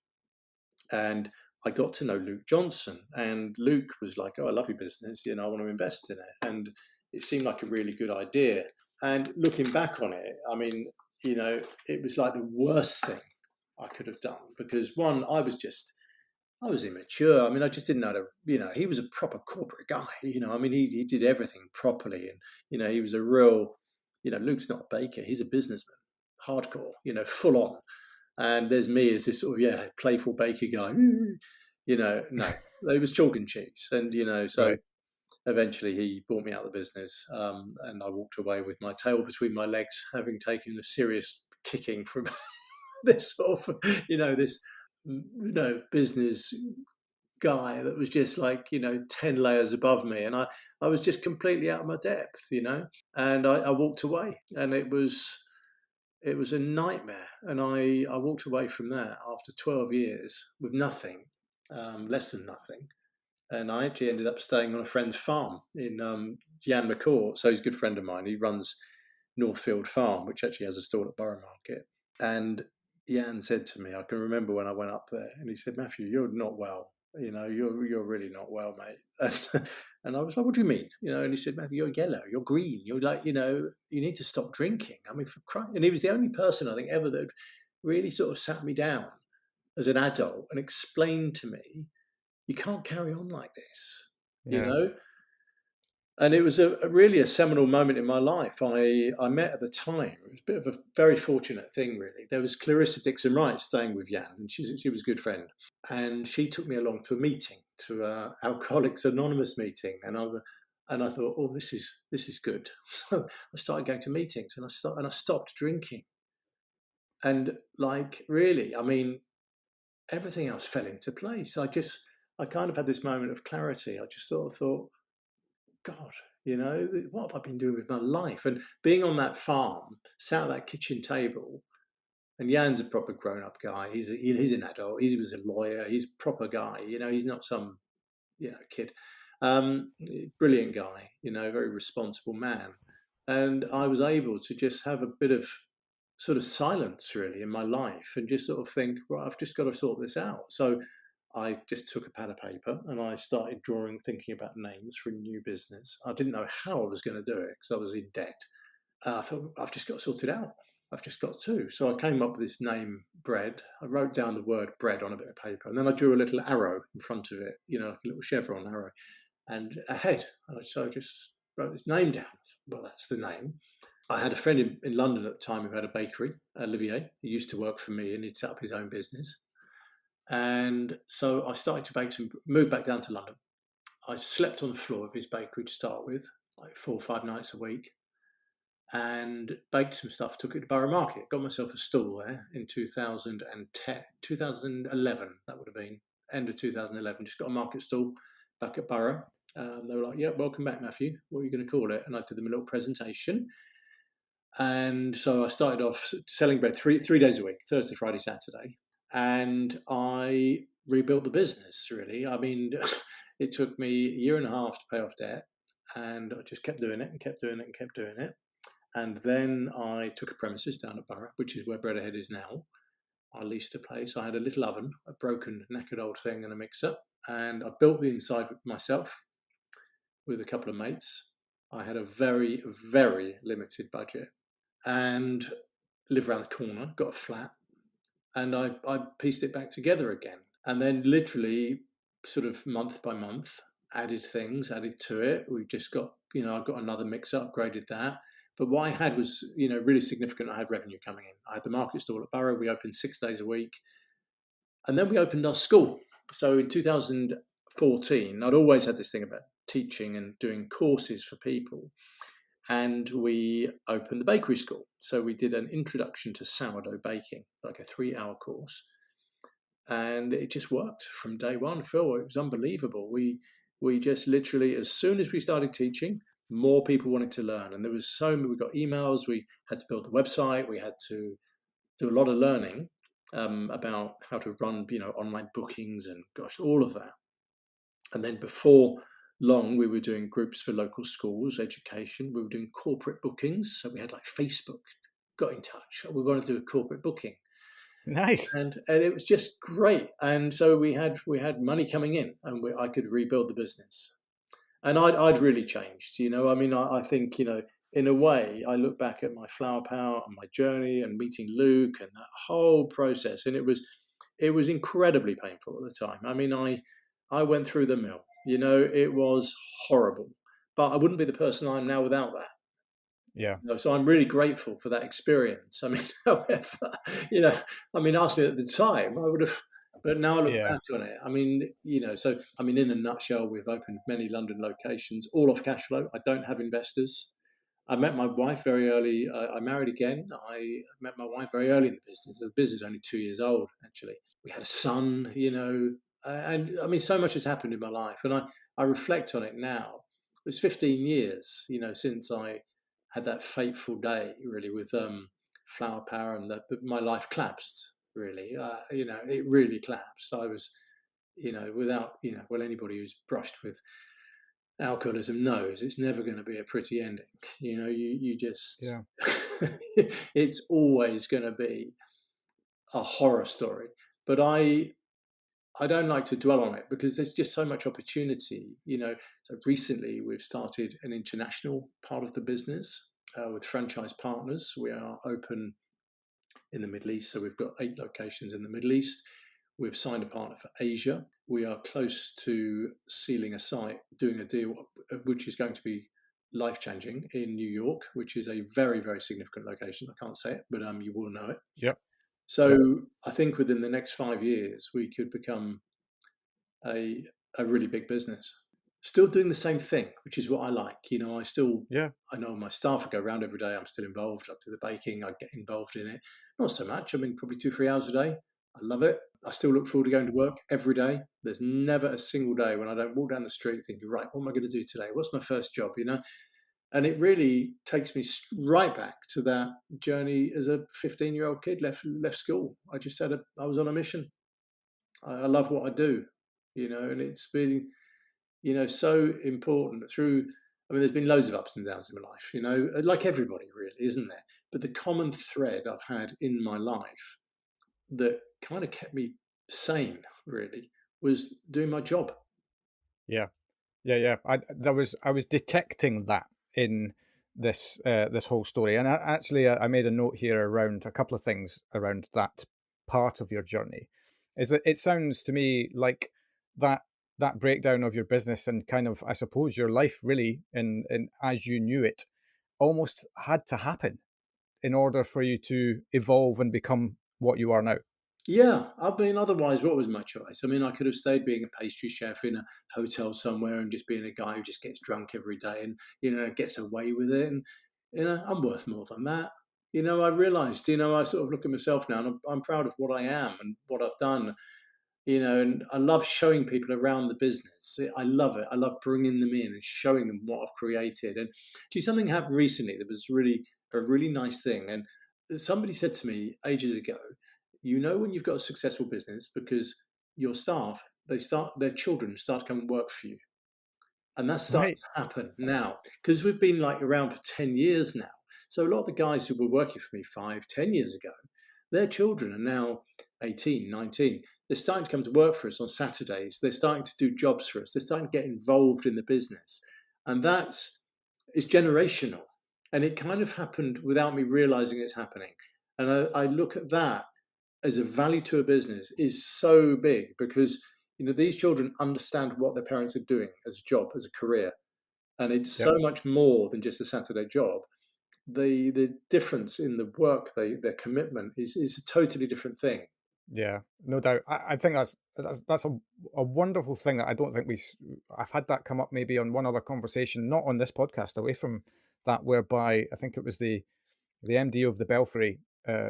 And I got to know Luke Johnson, and Luke was like, "Oh, I love your business. I want to invest in it." And it seemed like a really good idea. And looking back on it, I mean, it was like the worst thing I could have done, because one, I was immature. I mean, I just didn't know he was a proper corporate guy, I mean, he did everything properly. And, he was a real, Luke's not a baker. He's a businessman, hardcore, full on. And there's me as this sort of, playful baker guy, no, it was chalk and cheese. And, so Right. eventually he bought me out of the business. And I walked away with my tail between my legs, having taken a serious kicking from this sort of, this, business guy that was just like 10 layers above me, and I was just completely out of my depth, and I walked away, and it was a nightmare. And I walked away from that after 12 years with nothing, less than nothing. And I actually ended up staying on a friend's farm in Jan McCaw. So he's a good friend of mine. He runs Northfield Farm, which actually has a stall at Borough Market. And Jan said to me, I can remember when I went up there, and he said, Matthew, you're not well. You're really not well, mate. And I was like, what do you mean? And he said, Matthew, you're yellow, you're green. You're like, you need to stop drinking. I mean, for crying. And he was the only person I think ever that really sort of sat me down as an adult and explained to me, you can't carry on like this, Yeah. And it was really a seminal moment in my life. I met at the time, it was a bit of a very fortunate thing, really. There was Clarissa Dixon Wright staying with Jan, and she was a good friend. And she took me along to a meeting, to a Alcoholics Anonymous meeting. And I thought, oh, this is good. So I started going to meetings, and I stopped drinking. And like, really, I mean, everything else fell into place. I kind of had this moment of clarity. I just sort of thought, God, what have I been doing with my life? And being on that farm, sat at that kitchen table, and Jan's a proper grown-up guy. He's an adult. He was a lawyer. He's a proper guy. He's not some, kid. Brilliant guy. Very responsible man. And I was able to just have a bit of sort of silence, really, in my life, and just sort of think, well, I've just got to sort this out. So I just took a pad of paper and I started thinking about names for a new business. I didn't know how I was going to do it because I was in debt. I thought, I've just got to sort it out. I've just got to. So I came up with this name, Bread. I wrote down the word bread on a bit of paper, and then I drew a little arrow in front of it, like a little chevron arrow, and a head. And so I just wrote this name down. Well, that's the name. I had a friend in London at the time who had a bakery, Olivier. He used to work for me, and he'd set up his own business. And so I started to bake some, moved back down to London. I slept on the floor of his bakery to start with, like 4 or 5 nights a week, and baked some stuff, took it to Borough Market, got myself a stall there in 2011, that would have been, end of 2011, just got a market stall back at Borough. They were like, yeah, welcome back, Matthew. What are you going to call it? And I did them a little presentation. And so I started off selling bread three days a week, Thursday, Friday, Saturday. And I rebuilt the business, really. I mean, it took me a year and a half to pay off debt, and I just kept doing it and kept doing it and kept doing it. And then I took a premises down at Borough, which is where Bread Ahead is now. I leased a place. I had a little oven, a broken, knackered old thing, and a mixer. And I built the inside myself with a couple of mates. I had a very, very limited budget and lived around the corner, got a flat. And I pieced it back together again. And then literally sort of month by month, added to it. We just got, I got another mixer, upgraded that. But what I had was, really significant. I had revenue coming in. I had the market stall at Borough. We opened 6 days a week. And then we opened our school. So in 2014, I'd always had this thing about teaching and doing courses for people. And we opened the bakery school. So we did an introduction to sourdough baking, like a 3-hour course. And it just worked from day one, Phil. It was unbelievable. We just literally, as soon as we started teaching, more people wanted to learn. And there was we got emails, we had to build the website, we had to do a lot of learning about how to run, online bookings and all of that. And then before long, we were doing groups for local schools, education. We were doing corporate bookings. So we had like Facebook, got in touch. We want to do a corporate booking. Nice. And it was just great. And so we had money coming in, and I could rebuild the business. And I'd really changed, I mean, I think, in a way, I look back at my flower power and my journey and meeting Luke and that whole process, and it was incredibly painful at the time. I mean, I went through the mill. It was horrible, but I wouldn't be the person I am now without that. Yeah. So I'm really grateful for that experience. I mean, however, ask me at the time, I would have, but now I look Yeah. back on it. I mean, so I mean, in a nutshell, we've opened many London locations, all off cash flow. I don't have investors. I met my wife very early. I married again. I met my wife very early in the business. The business is only 2 years old, actually. We had a son, and I mean, so much has happened in my life. And I reflect on it now. It was 15 years, since I had that fateful day, really, with flower power, and my life collapsed, really. It really collapsed. I was, without, well, anybody who's brushed with alcoholism knows it's never going to be a pretty ending. You just, Yeah. it's always going to be a horror story. But I don't like to dwell on it because there's just so much opportunity. So recently we've started an international part of the business with franchise partners. We are open in the Middle East, so we've got 8 locations in the Middle East. We've signed a partner for Asia. We are close to sealing a site, doing a deal which is going to be life-changing in New York, which is a very, very significant location. I can't say it, but you will know it. Yep. So Yep. I think within the next 5 years, we could become a really big business. Still doing the same thing, which is what I like. Yeah. I know my staff, I go around every day. I'm still involved. I do the baking. I get involved in it. Not so much. I mean, probably 2-3 hours a day. I love it. I still look forward to going to work every day. There's never a single day when I don't walk down the street thinking, right, what am I going to do today? What's my first job? And it really takes me right back to that journey as a 15-year-old kid left school. I was on a mission. I love what I do, and it's been, so important I mean, there's been loads of ups and downs in my life, like everybody really, isn't there? But the common thread I've had in my life that kind of kept me sane, really, was doing my job. Yeah. Yeah. I was detecting that in this whole story, and I made a note here around a couple of things around that part of your journey. Is that it sounds to me like that breakdown of your business and kind of, I suppose, your life really in as you knew it almost had to happen in order for you to evolve and become what you are now. Yeah, I mean, otherwise, what was my choice? I mean, I could have stayed being a pastry chef in a hotel somewhere and just being a guy who just gets drunk every day and, gets away with it. And, I'm worth more than that. I realized, I sort of look at myself now and I'm proud of what I am and what I've done, and I love showing people around the business. I love it. I love bringing them in and showing them what I've created. And actually, something happened recently that was really a really nice thing. And somebody said to me ages ago, when you've got a successful business because your staff, their children start to come and work for you. And that's starting Right. to happen now because we've been like around for 10 years now. So a lot of the guys who were working for me 5, 10 years ago, their children are now 18, 19. They're starting to come to work for us on Saturdays. They're starting to do jobs for us. They're starting to get involved in the business. And it's generational. And it kind of happened without me realizing it's happening. And I look at that as a value to a business is so big because these children understand what their parents are doing as a job, as a career, and it's so Yep. much more than just a Saturday job. The difference in the work, their commitment is a totally different thing. Yeah, no doubt. I think that's a wonderful thing that I don't think I've had that come up maybe on one other conversation, not on this podcast, away from that, whereby I think it was the MD of the Belfry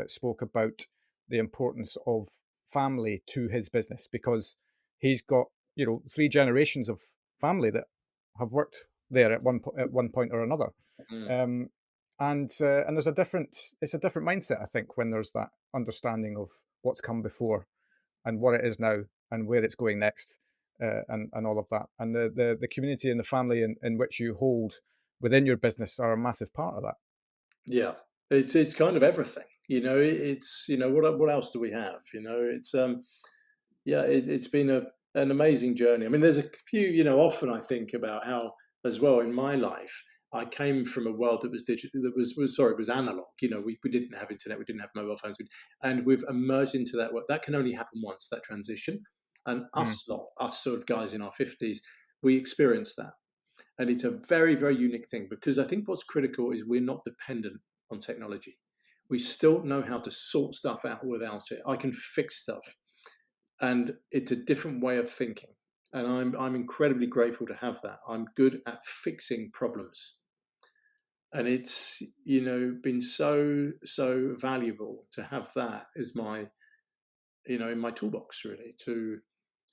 spoke about the importance of family to his business because he's got 3 generations of family that have worked there at one point or another. Mm. And it's a different mindset, I think, when there's that understanding of what's come before and what it is now and where it's going next, and all of that, and the community and the family in which you hold within your business are a massive part of that. Yeah, it's kind of everything. It's what else do we have? It's yeah, it's been an amazing journey. I mean, there's a few. Often I think about how as well in my life I came from a world that was digital, that was analog. You know, we didn't have internet, we didn't have mobile phones, and we've emerged into that world. That can only happen once, that transition. And us sort of guys in our 50s, we experienced that. And it's a very, very unique thing, because I think what's critical is we're not dependent on technology. We still know how to sort stuff out without it. I can fix stuff. And it's a different way of thinking. And I'm incredibly grateful to have that. I'm good at fixing problems. And it's, you know, been so valuable to have that as my, you know, in my toolbox, really, to.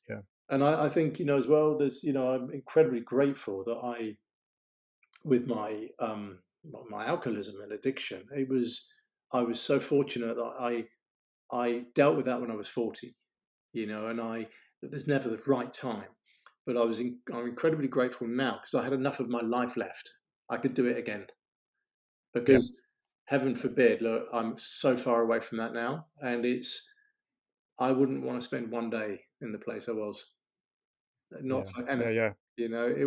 Yeah. And I think, you know, as well, there's, you know, I'm incredibly grateful that with my my alcoholism and addiction, I was so fortunate that I dealt with that when I was 40, you know, and there's never the right time, but I'm incredibly grateful now, because I had enough of my life left. I could do it again, because heaven forbid, look, I'm so far away from that now, and I wouldn't want to spend one day in the place I was, not for anything. Yeah. You know, it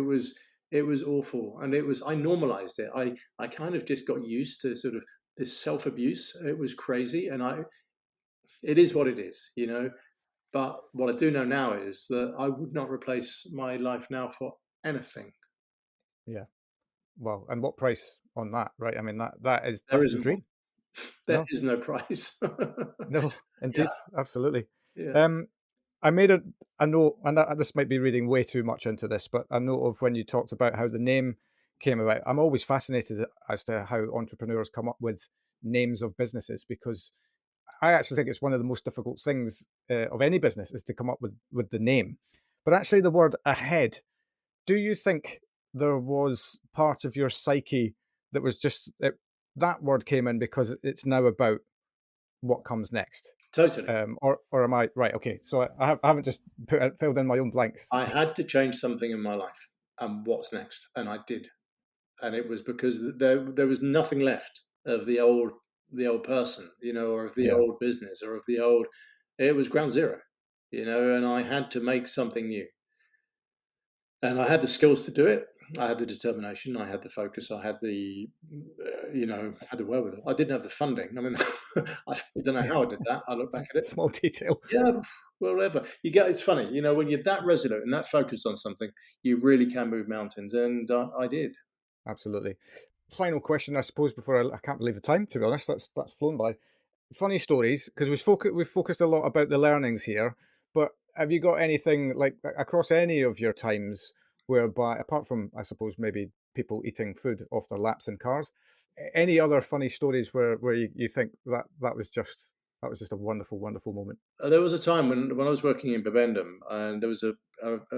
was awful, and I normalized it. I kind of just got used to sort of this self-abuse. It was crazy, and it is what it is, you know. But what I do know now is that I would not replace my life now for anything. Yeah. Well, and what price on that, right? I mean, There that's the isn't one. dream. There No, is no price. no, Yeah, indeed, absolutely. yeah. I made a note, and this might be reading way too much into this, but a note of when you talked about how the name came about. I'm always fascinated as to how entrepreneurs come up with names of businesses, because I actually think it's one of the most difficult things of any business is to come up with the name. But actually, the word ahead, do you think there was part of your psyche that was just that word came in because it's now about what comes next? Totally. Or am I right? Okay, so I haven't just filled in my own blanks. I had to change something in my life, and what's next? And I did, and it was because there was nothing left of the old person, you know, or of the Yeah, old business, or of the old. It was ground zero, you know, and I had to make something new. And I had the skills to do it. I had the determination. I had the focus. I had the, had the wherewithal. I didn't have the funding. I mean, I don't know how I did that. I look back at it. small detail. Yeah, whatever. It's funny, you know, when you're that resolute and that focused on something, you really can move mountains. And I did. Absolutely. Final question, I suppose, before I can't believe the time. To be honest, that's flown by. Funny stories, because we've focused a lot about the learnings here, but have you got anything like across any of your times whereby, apart from I suppose maybe people eating food off their laps in cars, any other funny stories where you think that was just a wonderful moment? There was a time when I was working in Bibendum, and there was a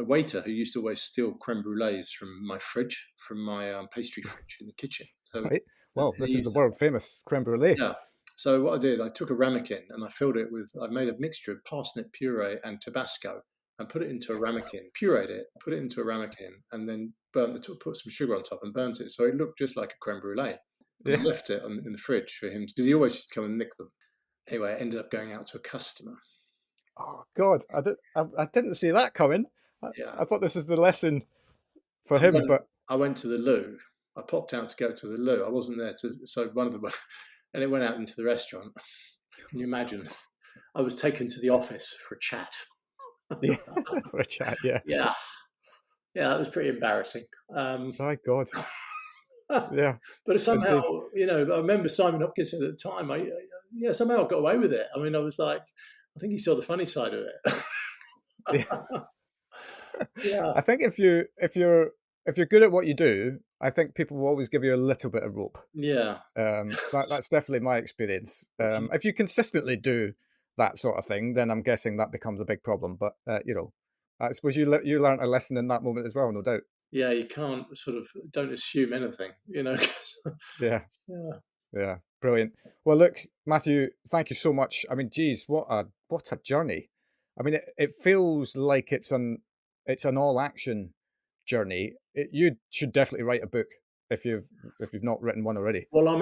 waiter who used to always steal crème brûlées from my fridge, from my pastry fridge in the kitchen. So, Right. Well, and this he is the used to, world famous crème brûlée. yeah. So what I did, I took a ramekin and I made a mixture of parsnip puree and Tabasco, and put it into a ramekin, pureed it, put it into a ramekin, and then put some sugar on top and burnt it. So it looked just like a crème brûlée. And I Yeah. left it in the fridge for him, because he always used to come and nick them. Anyway, I ended up going out to a customer. Oh God, I didn't see that coming. Yeah. I thought this is the lesson for him, but I went to the loo. I popped out to go to the loo. I wasn't there so one of them, and it went out into the restaurant. Can you imagine? I was taken to the office for a chat. yeah, for a chat, yeah. Yeah, yeah, that was pretty embarrassing. My God, yeah, But somehow, indeed. you know, I remember Simon Hopkins at the time. Somehow I got away with it. I mean, I was like, I think he saw the funny side of it. Yeah. Yeah, I think if you're good at what you do, I think people will always give you a little bit of rope. yeah. That's definitely my experience. If you consistently do that sort of thing, then I'm guessing that becomes a big problem. But I suppose you learned a lesson in that moment as well, no doubt. Yeah, you can't don't assume anything, you know. Yeah, Yeah. yeah, brilliant. Well, look, Matthew, thank you so much. I mean, geez, what a journey. I mean, it feels like it's an all action journey. You should definitely write a book if you've not written one already. Well, I'm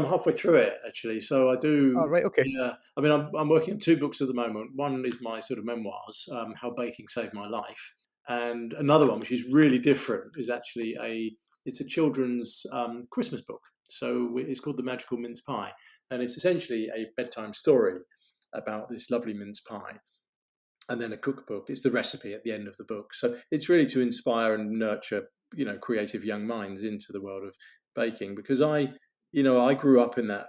halfway through it actually. So I Oh, do, right, okay. yeah. I mean, I'm working on two books at the moment. One is my sort of memoirs, How Baking Saved My Life, and another one, which is really different, is actually it's a children's Christmas book. So it's called The Magical Mince Pie. And it's essentially a bedtime story about this lovely mince pie. And then a cookbook. It's the recipe at the end of the book. So it's really to inspire and nurture, creative young minds into the world of baking. Because I grew up in that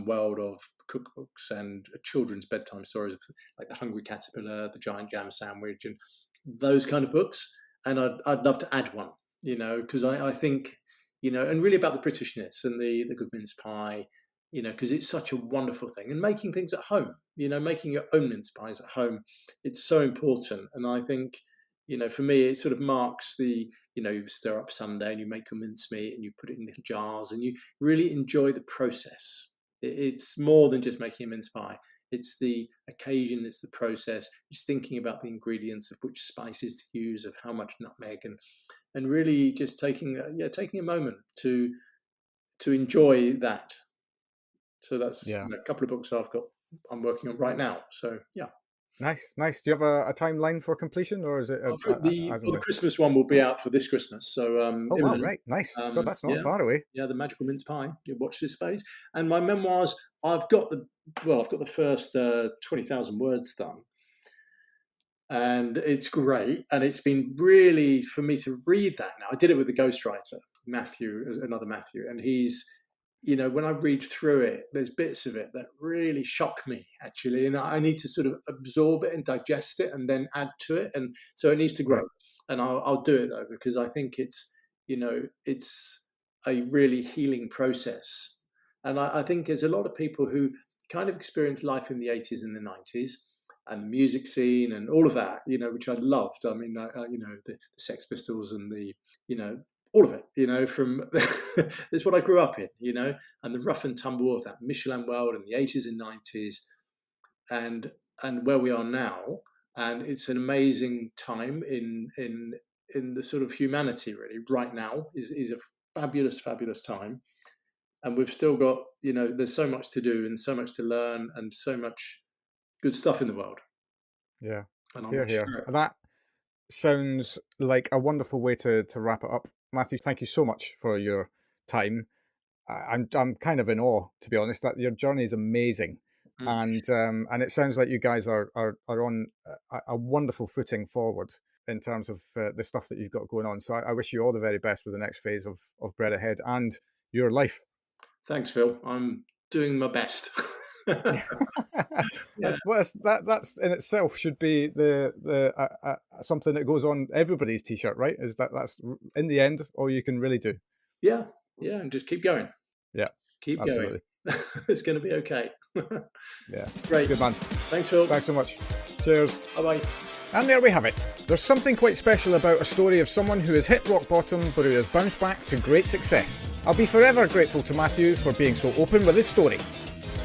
world of cookbooks and children's bedtime stories, like The Hungry Caterpillar, The Giant Jam Sandwich, and those kind of books. And I'd love to add one, because I think, and really about the Britishness and the good mince pie, because it's such a wonderful thing. And making things at home, making your own mince pies at home, it's so important. And I think, for me, it sort of marks the, you stir up Sunday and you make your mincemeat and you put it in little jars and you really enjoy the process. It's more than just making a mince pie. It's the occasion, it's the process. It's thinking about the ingredients, of which spices to use, of how much nutmeg, and really just taking a moment to enjoy that. So that's a couple of books I'm working on right now. So yeah. Nice. Do you have a timeline for completion, or is it? The Christmas one will be out for this Christmas. So wow, right, nice. God, that's not far away. Yeah, The Magical Mince Pie. You watch this space, and my memoirs. I've got the first 20,000 words done, and it's great. And it's been really for me to read that now. I did it with the ghostwriter another Matthew, and he's. When I read through it, there's bits of it that really shock me, actually. And I need to sort of absorb it and digest it and then add to it. And so it needs to grow. And I'll do it, though, because I think it's a really healing process. And I think there's a lot of people who kind of experienced life in the 80s and the 90s and the music scene and all of that, which I loved. I mean, the Sex Pistols and all of it, from it's what I grew up in, and the rough and tumble of that Michelin world in the 80s and 90s and where we are now. And it's an amazing time in the sort of humanity, really. Right now is a fabulous, fabulous time. And we've still got, there's so much to do and so much to learn and so much good stuff in the world. Yeah. And here. That sounds like a wonderful way to wrap it up. Matthew, thank you so much for your time. I'm kind of in awe, to be honest. That your journey is amazing, and it sounds like you guys are on a wonderful footing forward in terms of the stuff that you've got going on. So I wish you all the very best with the next phase of Bread Ahead and your life. Thanks, Phil. I'm doing my best. That's in itself should be the something that goes on everybody's t-shirt, right? That's in the end all you can really do. Yeah, and just keep going. Yeah, keep absolutely going. It's going to be okay. Yeah, great, good man. Thanks, Phil. Thanks so much. Cheers. Bye. And there we have it. There's something quite special about a story of someone who has hit rock bottom but who has bounced back to great success. I'll be forever grateful to Matthew for being so open with his story.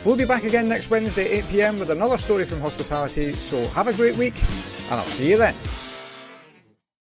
We'll be back again next Wednesday, 8 p.m. with another story from hospitality, so have a great week, and I'll see you then.